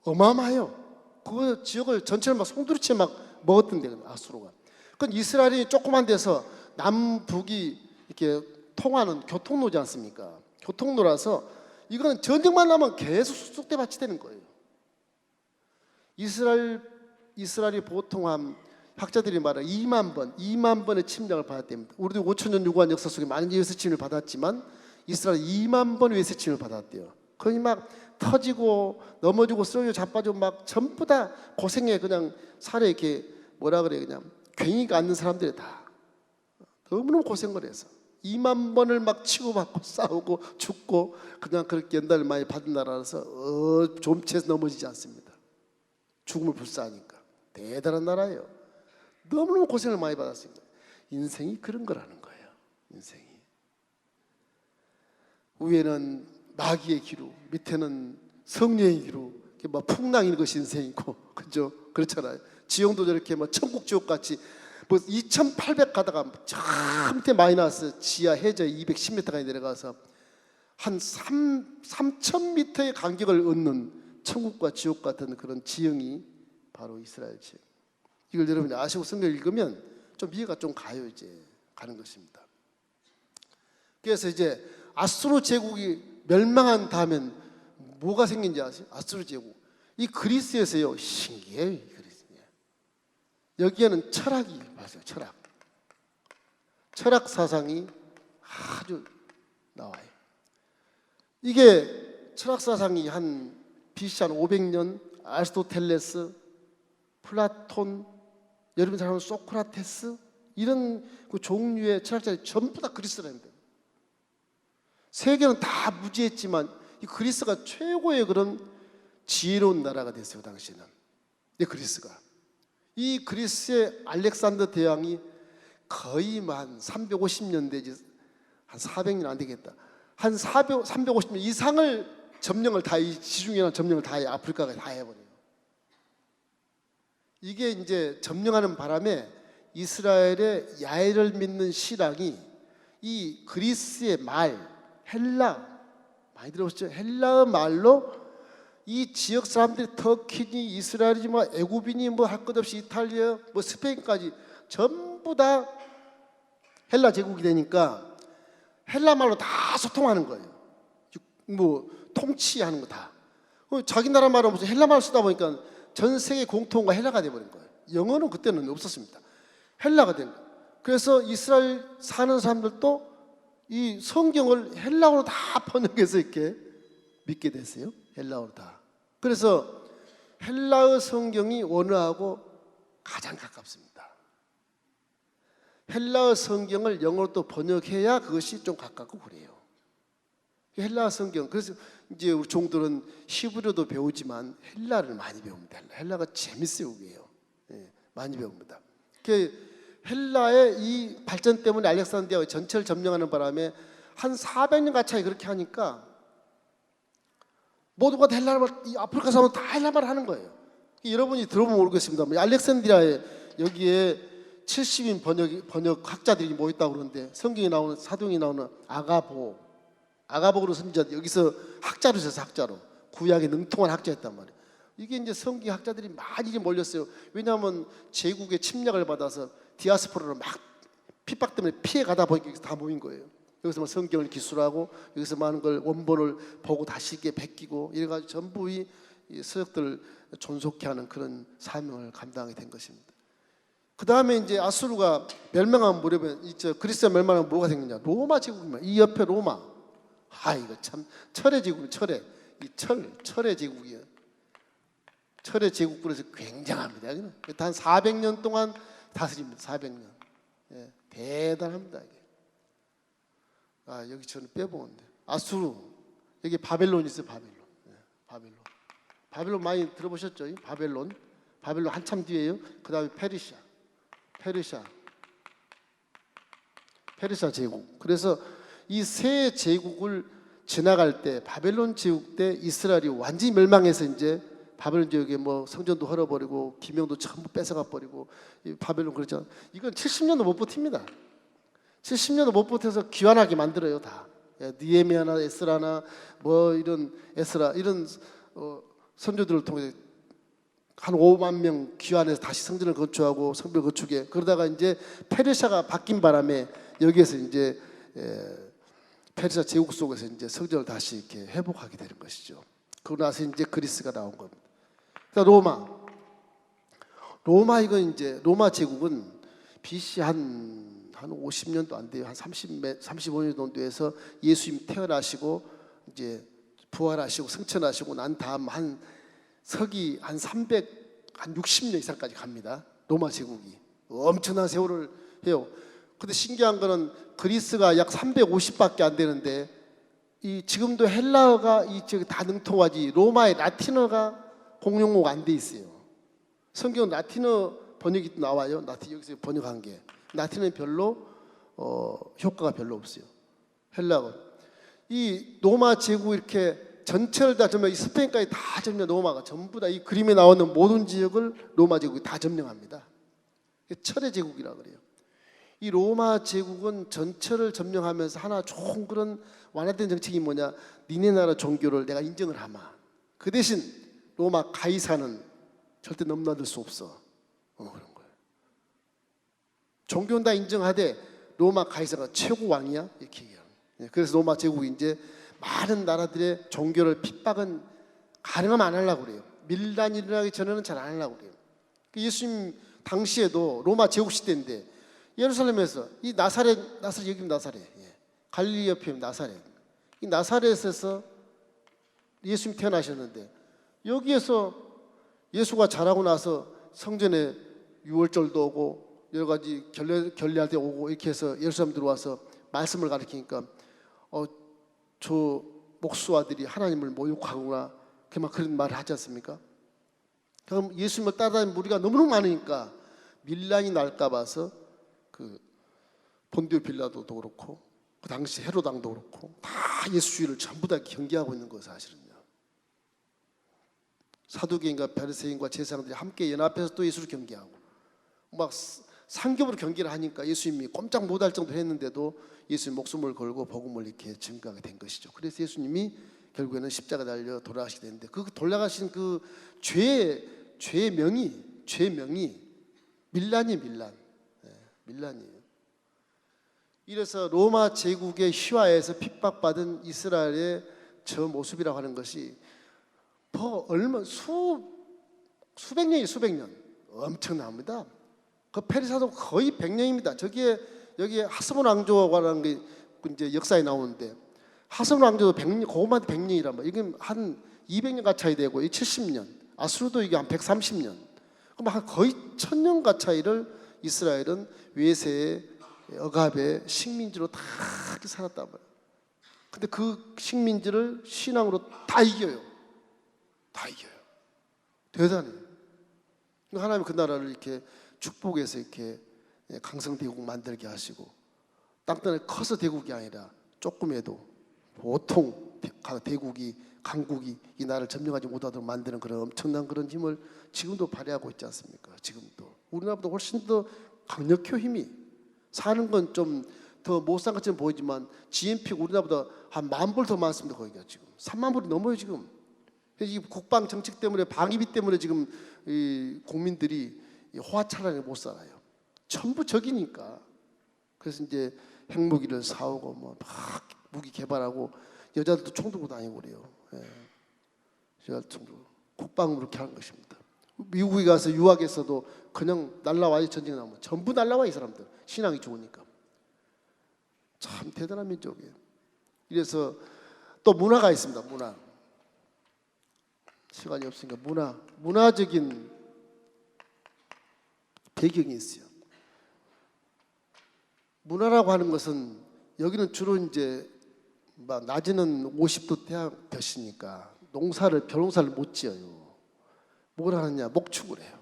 어마어마해요. 그 지역을 전체를 막 송두리째 막 먹었던 데가 아수르가. 그건 이스라엘이 조그만 데서 남북이 이렇게 통하는 교통로지 않습니까? 교통로라서 이거는 전쟁만 나면 계속 쑥쑥대밭이 되는 거예요. 이스라엘이 보통 한 학자들이 말하는 2만 번의 침략을 받았답니다. 우리도 5,000년 유구한 역사 속에 많은 외세침을 받았지만 이스라엘 2만 번의 외세침을 받았대요. 거기 막 터지고 넘어지고 쓰러지고 자빠지고 막 전부 다 고생해. 그냥 살에 이렇게 뭐라 그래 그냥 괭이가 앉는 사람들이 다 너무너무 고생을 해서 2만 번을 막 치고받고 싸우고 죽고 그냥 그렇게 연단을 많이 받은 나라라서 좀 채서 넘어지지 않습니다. 죽음을 불사하니까 대단한 나라예요. 너무너무 고생을 많이 받았습니다. 인생이 그런 거라는 거예요. 인생이 위에는 마귀의 기루, 밑에는 성령의 기루, 이렇게 막 풍랑인 것이 인생이고, 그죠? 그렇잖아요. 지형도 저렇게 막 천국 지옥 같이 뭐 2,800 가다가 저 밑에 마이너스 지하 해저 210m까지 내려가서 한 3,000m의 간격을 얻는 천국과 지옥 같은 그런 지형이 바로 이스라엘 지형. 이걸 여러분이 아시고 성경을 읽으면 좀 이해가 좀 가요. 이제 가는 것입니다. 그래서 이제 아수르 제국이 멸망한 다음엔 뭐가 생긴지 아세요? 아수르 제국. 이 그리스에서요, 신기해요. 이 그리스. 여기에는 철학이 맞아요. 철학 사상이 아주 나와요. 이게 철학 사상이 한 BC 한 500년 아리스토텔레스, 플라톤, 여러분 잘 아는 소크라테스 이런 그 종류의 철학자들이 전부 다 그리스라는 거예요. 세계는 다 무지했지만 이 그리스가 최고의 그런 지혜로운 나라가 됐어요. 당시에는. 이 그리스가. 이 그리스의 알렉산더 대왕이 거의 한 350년대지 한 400년 안 되겠다. 한 350년 이상을 점령을 다 이 지중해나 점령을 다 해 아프리카가 다 해버려요. 이게 이제 점령하는 바람에 이스라엘의 야훼를 믿는 신앙이 이 그리스의 말 헬라 많이 들어보셨죠? 헬라어 말로 이 지역 사람들이 터키니 이스라엘이지 뭐 애굽이니 뭐 할 것 없이 이탈리아 뭐 스페인까지 전부 다 헬라 제국이 되니까 헬라 말로 다 소통하는 거예요. 뭐 통치하는 거 다. 자기 나라 말은 무슨 헬라 말 쓰다 보니까 전 세계 공통어가 헬라가 돼버린 거예요. 영어는 그때는 없었습니다. 헬라가 된 거예요. 그래서 이스라엘 사는 사람들도 이 성경을 헬라어로 다 번역해서 이렇게 믿게 됐어요. 헬라어로 다. 그래서 헬라어 성경이 원어하고 가장 가깝습니다. 헬라어 성경을 영어로 또 번역해야 그것이 좀 가깝고 그래요. 헬라어 성경. 그래서 이제 우리 종들은 히브리어도 배우지만 헬라를 많이 배웁니다. 헬라가 재밌어요, 그게요. 예, 많이 배웁니다. 헬라의 이 발전 때문에 알렉산드리아가 전체를 점령하는 바람에 한 400년 가까이 그렇게 하니까 모두가 헬라말, 이 아프리카 사람은 다 헬라말 하는 거예요. 여러분이 들어보면 모르겠습니다. 알렉산드리아에 여기에 70인 번역 학자들이 모였다고 그러는데 성경에 나오는 사도행에 나오는 아가보로 선지자 여기서 학자로 있어서 학자로 구약에 능통한 학자였단 말이에요. 이게 이제 성경 학자들이 많이 몰렸어요. 왜냐하면 제국의 침략을 받아서 디아스포라로 막 핍박 때문에 피해 가다 보니까 여기서 다 모인 거예요. 여기서 성경을 기술하고 여기서 많은 걸 원본을 보고 다시 이게 베끼고 이래가지고 전부 이 서적들을 존속케 하는 그런 사명을 감당하게 된 것입니다. 그 다음에 이제 아수르가 멸망한 무렵에 그리스가 멸망하면 뭐가 생기냐? 로마 제국입니다. 이 옆에 로마. 이거 참 철의 제국, 이 철의 제국이에요. 철의 제국으로서 굉장합니다. 한 400년 동안 다스립니다. 400년. 예, 대단합니다. 이게. 여기 저는 빼보는데 아수르 여기 바벨론 있어요. 바벨론. 예, 바벨론 많이 들어보셨죠? 바벨론 한참 뒤에요. 그 다음에 페르시아 제국. 그래서 이 세 제국을 지나갈 때 바벨론 제국 때 이스라엘이 완전히 멸망해서 이제 바벨론 지역에 뭐 성전도 헐어버리고 기명도 전부 뺏어가 버리고 바벨론 그렇죠. 이건 70년도 못 버팁니다. 70년도 못 버텨서 귀환하게 만들어요 다. 느헤미야나 에스라나 뭐 이런 에스라 이런 선조들을 통해 한 5만 명 귀환해서 다시 성전을 건축하고 성벽 건축에 그러다가 이제 페르시아가 바뀐 바람에 여기에서 이제 페르시아 제국 속에서 이제 성전을 다시 이렇게 회복하게 되는 것이죠. 그러고 나서 이제 그리스가 나온 겁니다. 로마 이건 이제 로마 제국은 BC 한 50년도 안 돼요. 한 35년 정도에서 예수님 태어나시고 이제 부활하시고 승천하시고 난 다음 한 서기 한 360년 이상까지 갑니다. 로마 제국이 엄청난 세월을 해요. 근데 신기한 거는 그리스가 약 350밖에 안 되는데 이 지금도 헬라어가 이 다 능통하지 로마의 라틴어가 공용어가 안 돼 있어요. 성경 라틴어 번역이 나와요. 라틴 여기서 번역한 게 라틴은 별로 효과가 별로 없어요. 헬라어 이 로마 제국 이렇게 전체를 다 점령, 스페인까지 다 점령, 로마가 전부 다 이 그림에 나오는 모든 지역을 로마 제국이 다 점령합니다. 철의 제국이라 그래요. 이 로마 제국은 전체를 점령하면서 하나 좋은 그런 완화된 정책이 뭐냐? 니네 나라 종교를 내가 인정을 하마. 그 대신 로마 가이사는 절대 넘나들 수 없어. 그런 거예요. 종교는 다 인정하되 로마 가이사가 최고 왕이야 이렇게 얘기해요. 그래서 로마 제국이 이제 많은 나라들의 종교를 핍박은 가능하면 안 하려고 그래요. 밀란이 일어나기 전에는 잘 안 하려고 그래요. 예수님 당시에도 로마 제국 시대인데 예루살렘에서 이 나사렛 여기 나사렛, 갈릴리 옆에 나사렛, 이 나사렛에서 예수님 태어나셨는데 여기에서 예수가 자라고 나서 성전에 유월절도 오고 여러 가지 결례할 때 오고 이렇게 해서 예루살렘 들어와서 말씀을 가르치니까 저 목수아들이 하나님을 모욕하구나 그런 말을 하지 않습니까? 그럼 예수님을 따라다니는 무리가 너무너무 많으니까 밀란이 날까 봐서 그 본디오 빌라도도 그렇고 그 당시 헤롯 왕도 그렇고 다 예수주의를 전부 다 경계하고 있는 거예요. 사실은요. 사두개인과 바리새인과 제사장들이 함께 연합해서 또 예수를 경계하고 막 상급으로 경계를 하니까 예수님이 꼼짝 못할 정도로 했는데도 예수님 목숨을 걸고 복음을 이렇게 증거하게 된 것이죠. 그래서 예수님이 결국에는 십자가 달려 돌아가시게 되는데 그 돌아가신 그 죄의 명이 밀란이에요. 이래서 로마 제국의 희화에서 핍박받은 이스라엘의 저 모습이라고 하는 것이 수백 년 엄청납니다. 그 페르시아도 거의 100년입니다. 여기에 하스몬 왕조라는 게 이제 역사에 나오는데 하스몬 왕조도 100년, 그것만 100년이란 말이에요. 이게 한 200년 가차이 되고 70년, 아수르도 이게 한 130년. 그럼 한 거의 1000년 가차이를 이스라엘은 외세의 억압의 식민지로 다 이렇게 살았단 말이에요. 근데 그 식민지를 신앙으로 다 이겨요. 대단해요. 하나님은 그 나라를 이렇게 축복해서 이렇게 강성대국 만들게 하시고 땅덩어리 커서 대국이 아니라 조금해도 보통 대국이 강국이 이 나라를 점령하지 못하도록 만드는 그런 엄청난 그런 힘을 지금도 발휘하고 있지 않습니까? 지금도 우리나라보다 훨씬 더 강력해요. 힘이 사는 건 좀 더 못 산 것처럼 보이지만 GNP가 우리나라보다 한 10,000불 더 많습니다. 거기가 지금 30,000불이 넘어요 지금. 이 국방 정책 때문에 방위비 때문에 지금 이 국민들이 호화찬란하게 못 살아요. 전부 적이니까. 그래서 이제 핵무기를 사오고 뭐 막 무기 개발하고 여자들도 총 들고 다니고 그래요. 여자들도 국방으로 이렇게 하는 것입니다. 미국에 가서 유학에서도 그냥 날라와요. 전쟁 나면 전부 날라와 이 사람들. 신앙이 좋으니까. 참 대단한 민족이에요. 이래서 또 문화가 있습니다. 문화. 시간이 없으니까 문화적인 배경이 있어요. 문화라고 하는 것은 여기는 주로 이제 막 낮에는 50도 태양 볕이니까 벼농사를 못 지어요. 뭘 하느냐? 목축을 해요.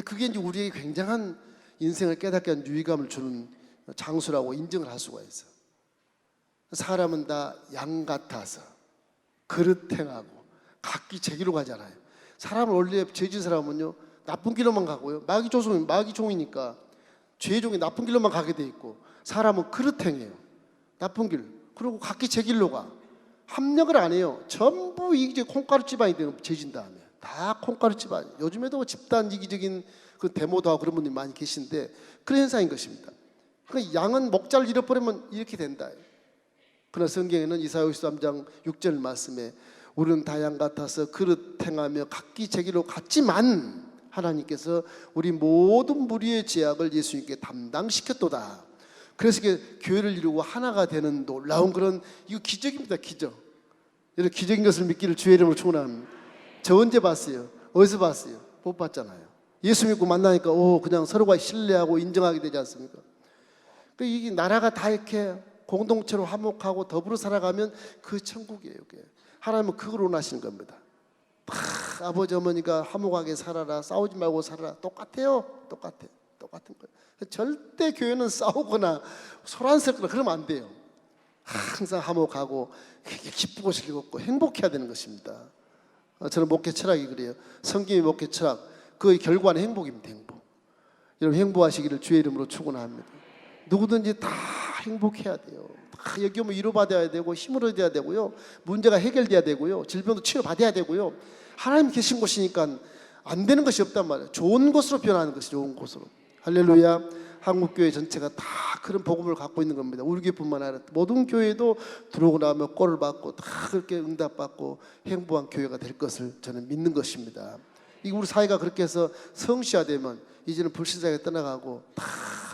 그게 이제 우리에게 굉장한 인생을 깨닫게 한 유의감을 주는 장수라고 인정을 할 수가 있어요. 사람은 다 양 같아서 그릇 행하고 각기 제 길로 가잖아요. 사람은 원래 죄진 사람은요 나쁜 길로만 가고요. 마귀 종이니까 죄의 종이 나쁜 길로만 가게 돼 있고 사람은 그릇 행해요. 나쁜 길. 그리고 각기 제 길로 가. 합력을 안 해요. 전부 이제 콩가루 집안이 되는 죄진 다음에 다 콩가루 집안. 요즘에도 집단 이기적인 그 데모도 하고 그런 분들이 많이 계신데 그런 현상인 것입니다. 그러니까 양은 목자를 잃어버리면 이렇게 된다. 그러나 성경에는 이사야 53장 6절 말씀에 우리는 다 양 같아서 그릇 행하며 각기 제 길로 갔지만 하나님께서 우리 모든 무리의 죄악을 예수님께 담당시켰도다. 그래서 교회를 이루고 하나가 되는 놀라운 그런 이거 기적입니다. 기적. 이런 기적인 것을 믿기를 주의 이름으로 축원합니다. 저 언제 봤어요? 어디서 봤어요? 못 봤잖아요. 예수 믿고 만나니까 그냥 서로가 신뢰하고 인정하게 되지 않습니까? 이 나라가 다 이렇게 공동체로 화목하고 더불어 살아가면 그 천국이에요. 하나님은 그걸 원하시는 겁니다. 다 아버지 어머니가 화목하게 살아라, 싸우지 말고 살아라, 똑같아요. 똑같은 거예요. 절대 교회는 싸우거나 소란스럽거나 그러면 안 돼요. 항상 화목하고 기쁘고 즐겁고 행복해야 되는 것입니다. 저는 목회 철학이 그래요. 성경의 목회 철학, 그 결과는 행복입니다. 행복. 여러분 행복하시기를 주의 이름으로 축원합니다. 누구든지 다 행복해야 돼요. 다 여기 오면 위로받아야 되고 힘을 얻어야 되고요, 문제가 해결돼야 되고요, 질병도 치료받아야 되고요. 하나님 계신 곳이니까 안 되는 것이 없단 말이에요. 좋은 곳으로 변하는 것이 좋은 곳으로. 할렐루야. 한국교회 전체가 다 그런 복음을 갖고 있는 겁니다. 우리 교회뿐만 아니라 모든 교회도 들어오고 나면 꼴을 받고 다 그렇게 응답받고 행복한 교회가 될 것을 저는 믿는 것입니다. 이 우리 사회가 그렇게 해서 성시화되면 이제는 불신자가 떠나가고 다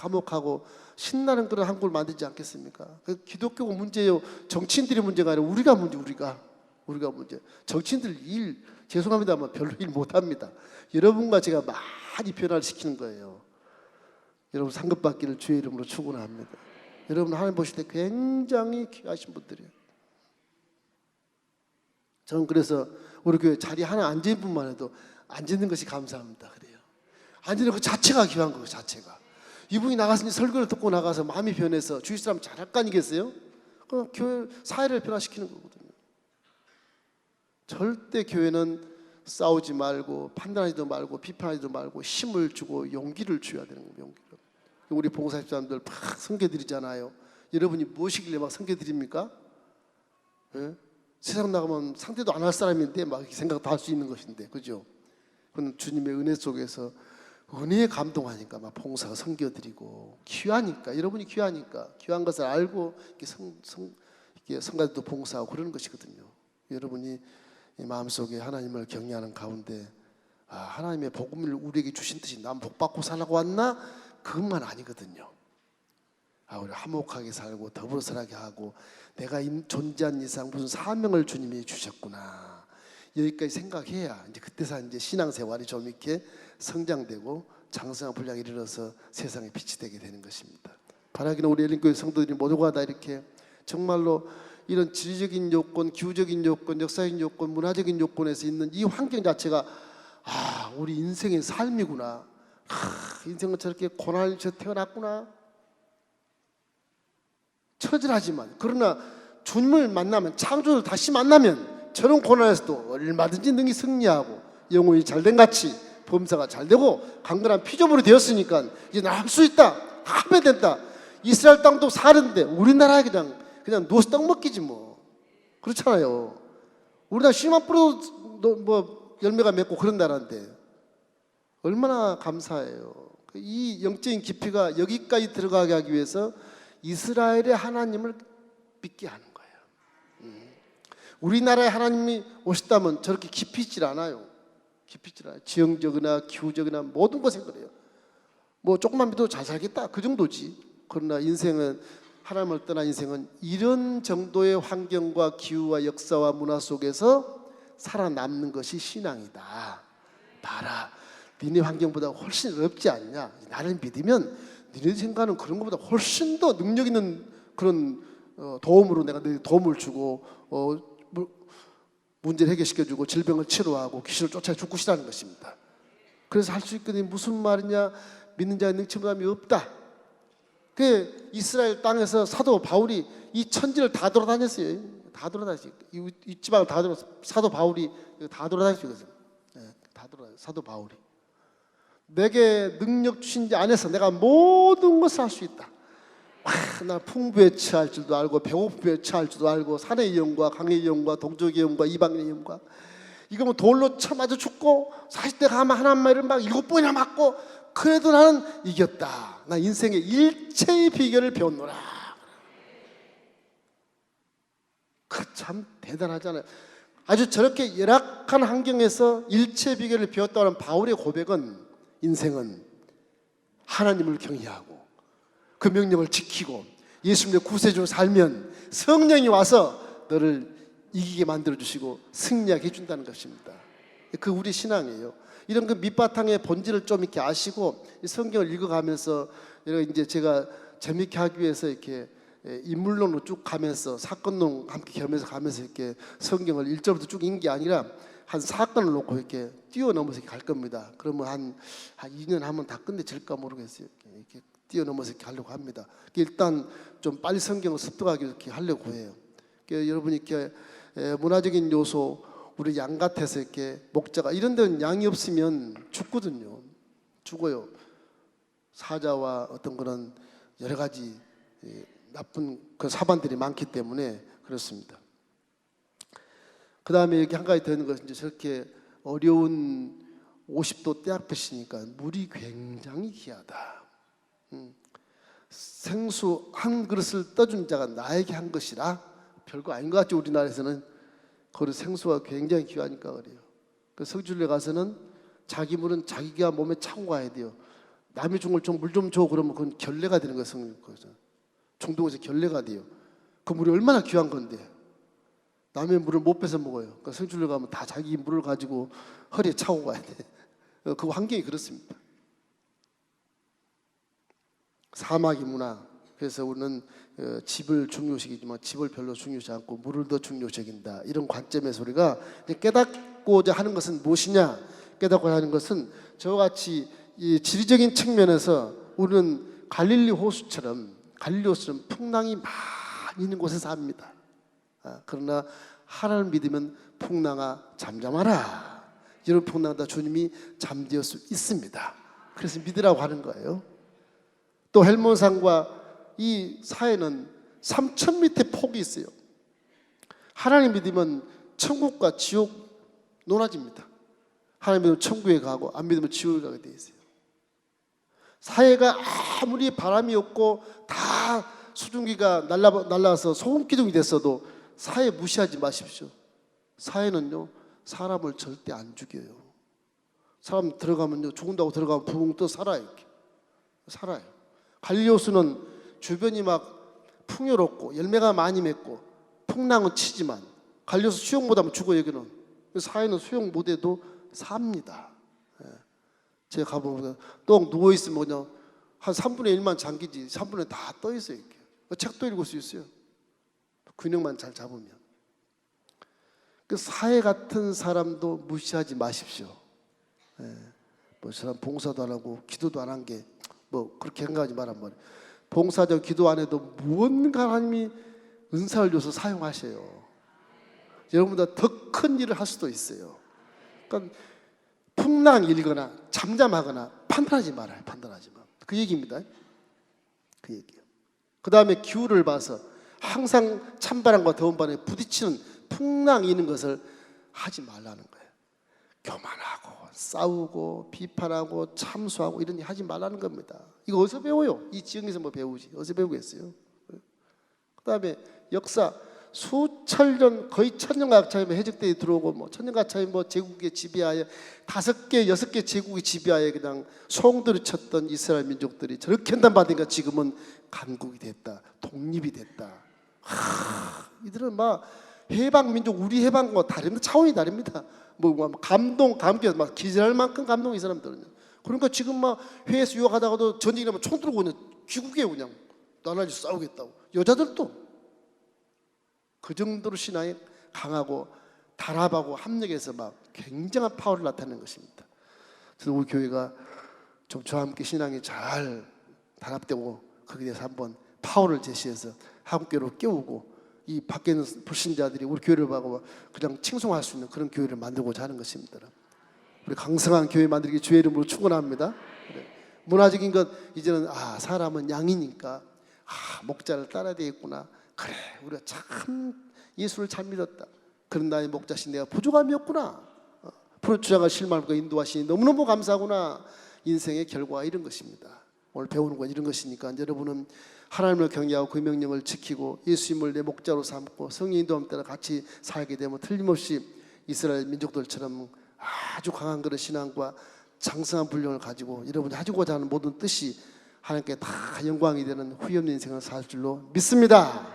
화목하고 신나는 그런 한국을 만들지 않겠습니까? 그 기독교가 문제예요. 정치인들이 문제가 아니라 우리가 문제. 우리가 문제. 정치인들 일 죄송합니다만 별로 일 못합니다. 여러분과 제가 많이 변화를 시키는 거예요. 여러분 상급받기를 주의 이름으로 축원합니다. 여러분 하나님 보실 때 굉장히 귀하신 분들이에요. 저는 그래서 우리 교회 자리 하나 앉은 분만 해도 앉는 것이 감사합니다. 그래요. 앉는 그 자체가 귀한 거예요. 자체가. 이분이 나가서 설교를 듣고 나가서 마음이 변해서 주위 사람 잘할 거 아니겠어요? 그 교회 사회를 변화시키는 거거든요. 절대 교회는 싸우지 말고 판단하지도 말고 비판하지도 말고 힘을 주고 용기를 줘야 되는 거예요. 용기를. 우리 봉사집사람들 막 선교드리잖아요. 여러분이 무엇이길래 막 선교드립니까? 예? 세상 나가면 상대도 안 할 사람인데 막 이렇게 생각도 할 수 있는 것인데, 그죠? 그건 주님의 은혜 속에서 은혜에 감동하니까 막 봉사가 선교드리고 귀하니까, 여러분이 귀하니까 귀한 것을 알고 이렇게 성가대도 봉사하고 그러는 것이거든요. 여러분이 이 마음속에 하나님을 경외하는 가운데 하나님의 복음을 우리에게 주신 뜻이 난 복받고 살라고 왔나? 그것만 아니거든요. 우리 화목하게 살고 더불어 살게 하고 내가 존재한 이상 무슨 사명을 주님이 주셨구나, 여기까지 생각해야 이제 그때서 이제 신앙생활이 좀 이렇게 성장되고 장성한 분량에 이르러서 세상에 빛이 되게 되는 것입니다. 바라기는 우리 엘린교회 성도들이 모두가 다 이렇게 정말로 이런 지리적인 요건, 기후적인 요건, 역사적인 요건, 문화적인 요건에서 있는 이 환경 자체가 우리 인생의 삶이구나. 인생은 저렇게 고난을 태어났구나. 처절하지만 그러나 주님을 만나면, 창조를 다시 만나면 저런 고난에서도 얼마든지 능히 승리하고 영혼이 잘된 같이 범사가 잘되고 강건한 피조물이 되었으니까 이제 나 할 수 있다, 하면 된다. 이스라엘 땅도 사는데 우리나라에 그냥 누워서 떡 먹기지 뭐. 그렇잖아요. 우리나라 씨만 뿌려도 뭐 열매가 맺고 그런 나라인데 얼마나 감사해요. 이 영적인 깊이가 여기까지 들어가게 하기 위해서 이스라엘의 하나님을 믿게 하는 거예요. 우리나라의 하나님이 오셨다면 저렇게 깊이 있질 않아요. 지형적이나 기후적이나 모든 것에 그래요. 뭐 조금만 믿어도 잘 살겠다 그 정도지. 그러나 인생은, 하나님을 떠난 인생은 이런 정도의 환경과 기후와 역사와 문화 속에서 살아남는 것이 신앙이다. 봐라, 니네 환경보다 훨씬 어렵지 않냐. 나를 믿으면 니네 생각하는 그런 것보다 훨씬 더 능력 있는 그런 도움으로 내가 너희 도움을 주고 문제를 해결시켜주고 질병을 치료하고 귀신을 쫓아 죽고 싶다는 것입니다. 그래서 할 수 있거든요. 무슨 말이냐? 믿는 자의 능치보담이 없다. 그 이스라엘 땅에서 사도 바울이 이 천지를 다 돌아다녔어요. 다 돌아다녔어요. 이 지방을 다 돌아서 사도 바울이 다 돌아다녔어요. 다 돌아다녔어요. 사도 바울이. 내게 능력 주신 자 안에서 내가 모든 것을 할 수 있다. 나 풍부에 처할 줄도 알고 배고픔에 처할 줄도 알고 산의 영과 강의 영과 동족의 영과 이방인의 영과, 이거 뭐 돌로 쳐 맞아 죽고 40대 가면 하나님 말을 막 7번이나 맞고 그래도 나는 이겼다. 나 인생의 일체의 비결을 배웠노라. 그 참 대단하잖아요. 아주 저렇게 열악한 환경에서 일체의 비결을 배웠다는 바울의 고백은, 인생은 하나님을 경외하고 그 명령을 지키고 예수님의 구세주로 살면 성령이 와서 너를 이기게 만들어주시고 승리하게 해준다는 것입니다. 그 우리 신앙이에요. 이런 그 밑바탕의 본질을 좀 이렇게 아시고 성경을 읽어가면서 이제 제가 재밌게 하기 위해서 이렇게 인물론으로 쭉 가면서 사건론 함께 가면서 이렇게 성경을 1절부터 쭉 읽은 게 아니라 한 사건을 놓고 이렇게 뛰어넘어서 갈 겁니다. 그러면 한 2년 하면 다 끝내질까 모르겠어요. 이렇게 뛰어넘어서 이렇게 하려고 합니다. 일단 좀 빨리 성경을 습득하기 이렇게 하려고 해요. 그러니까 여러분이 이렇게 문화적인 요소, 우리 양 같아서 이렇게 목자가 이런 데는 양이 없으면 죽거든요. 죽어요. 사자와 어떤 그런 여러 가지 나쁜 그 사반들이 많기 때문에 그렇습니다. 그 다음에 여기 한 가지 더 있는 것은 이제 저렇게 어려운 50도 때 앞에시니까 물이 굉장히 귀하다. 생수 한 그릇을 떠준 자가 나에게 한 것이라. 별거 아닌 것 같죠. 우리나라에서는 그 생수가 굉장히 귀하니까 그래요. 그 성지순례 가서는 자기 물은 자기가 몸에 차고 가야 돼요. 남이 준 걸 좀 물 좀 줘 그러면 그건 결례가 되는 거예요. 중동에서 결례가 돼요. 그 물이 얼마나 귀한 건데 남의 물을 못 뺏어 먹어요. 그러니까 성지순례 가면 다 자기 물을 가지고 허리에 차고 가야 돼. 그 환경이 그렇습니다. 사막이 문화. 그래서 우리는 집을 중요시기지만 집을 별로 중요시 않고 물을 더 중요시긴다. 이런 관점에서 우리가 깨닫고자 하는 것은 무엇이냐? 깨닫고자 하는 것은 저와 같이 이 지리적인 측면에서 우리는 갈릴리 호수처럼 풍랑이 많이 있는 곳에 삽니다. 그러나 하나님을 믿으면 풍랑아 잠잠하라. 이런 풍랑 다 주님이 잠재울 수 있습니다. 그래서 믿으라고 하는 거예요. 또 헬몬산과 이 사이는 3,000m의 폭이 있어요. 하나님 믿으면 천국과 지옥 논하집니다. 하나님 믿으면 천국에 가고 안 믿으면 지옥에 가게 돼 있어요. 사회가 아무리 바람이 없고 다 수증기가 날라와서 소금 기둥이 됐어도 사회 무시하지 마십시오. 사회는요 사람을 절대 안 죽여요. 사람 들어가면요 죽는다고 들어가면 붕 떠 살아요. 이렇게 살아요. 갈릴리 호수는 주변이 막 풍요롭고 열매가 많이 맺고 풍랑은 치지만 갈릴리 호수 수영 못하면 죽어요. 여기는 사회는 수영 못해도 삽니다. 제가 가보면 똥 누워있으면 그냥 한 3분의 1만 잠기지 3분의 1 다 떠있어요. 이렇게. 책도 읽을 수 있어요. 균형만 잘 잡으면. 그 사회 같은 사람도 무시하지 마십시오. 뭐 사람 봉사도 안 하고 기도도 안 한 게 뭐 그렇게 생각하지 말란 말이에요. 봉사적 기도 안 해도 무언가 하나님이 은사를 줘서 사용하셔요. 여러분보다 더 큰 일을 할 수도 있어이 그러니까 풍랑 일거나 잠잠하거나 판단하지 말아요. 판단하지 마. 그 얘기입니다. 그 얘기예요. 그 다음에 기후를 봐서 항상 찬바람과 더운 바람에 부딪히는 풍랑이 있는 것을 하지 말라는 거예요. 교만하고 싸우고 비판하고 참수하고 이런 일 하지 말라는 겁니다. 이거 어디서 배워요? 이 지역에서 뭐 배우지? 어디서 배우겠어요? 그 다음에 역사 수천 년 거의 천년가차에 해적들이 들어오고 뭐 천년가차에 뭐 제국에 지배하여 5개 6개 제국이 지배하여 그냥 소홍돌이 쳤던 이스라엘 민족들이 저렇게 한단받으니까 지금은 강국이 됐다, 독립이 됐다. 이들은 막 해방 민족 우리 해방과 다릅니다. 차원이 다릅니다. 뭐 감동 막 기절할 만큼 감동이 이 사람들은요. 그러니까 지금 막 해외에서 유학하다가도 전쟁이 나면 총 들고 그냥 귀국해 그냥 나라지 싸우겠다고. 여자들도 그 정도로 신앙이 강하고 단합하고 합력해서 막 굉장한 파워를 나타내는 것입니다. 그래서 우리 교회가 좀 저와 함께 신앙이 잘 단합되고 거기에 대해서 한번 파워를 제시해서 한국교회로 깨우고 이 밖에 있는 불신자들이 우리 교회를 보고 그냥 칭송할 수 있는 그런 교회를 만들고자 하는 것입니다. 우리 강성한 교회 만들기 주의 이름으로 축원합니다. 문화적인 것 이제는 사람은 양이니까 목자를 따라야 되겠구나. 그래 우리가 참 예수를 잘 믿었다. 그런 나의 목자신 내가 부족함이 없구나. 프로주자가 실망과 인도하시니 너무너무 감사하구나. 인생의 결과가 이런 것입니다. 오늘 배우는 건 이런 것이니까 여러분은 하나님을 경외하고 그 명령을 지키고 예수님을 내 목자로 삼고 성령 인도함 따라 같이 살게 되면 틀림없이 이스라엘 민족들처럼 아주 강한 그런 신앙과 장성한 분량을 가지고 여러분이 하고자 하는 모든 뜻이 하나님께 다 영광이 되는 후회 없는 인생을 살 줄로 믿습니다.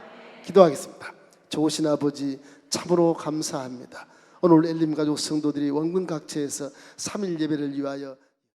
기도하겠습니다. 좋으신 아버지 참으로 감사합니다. 오늘 엘림 가족 성도들이 원근 각처에서 3일 예배를 위하여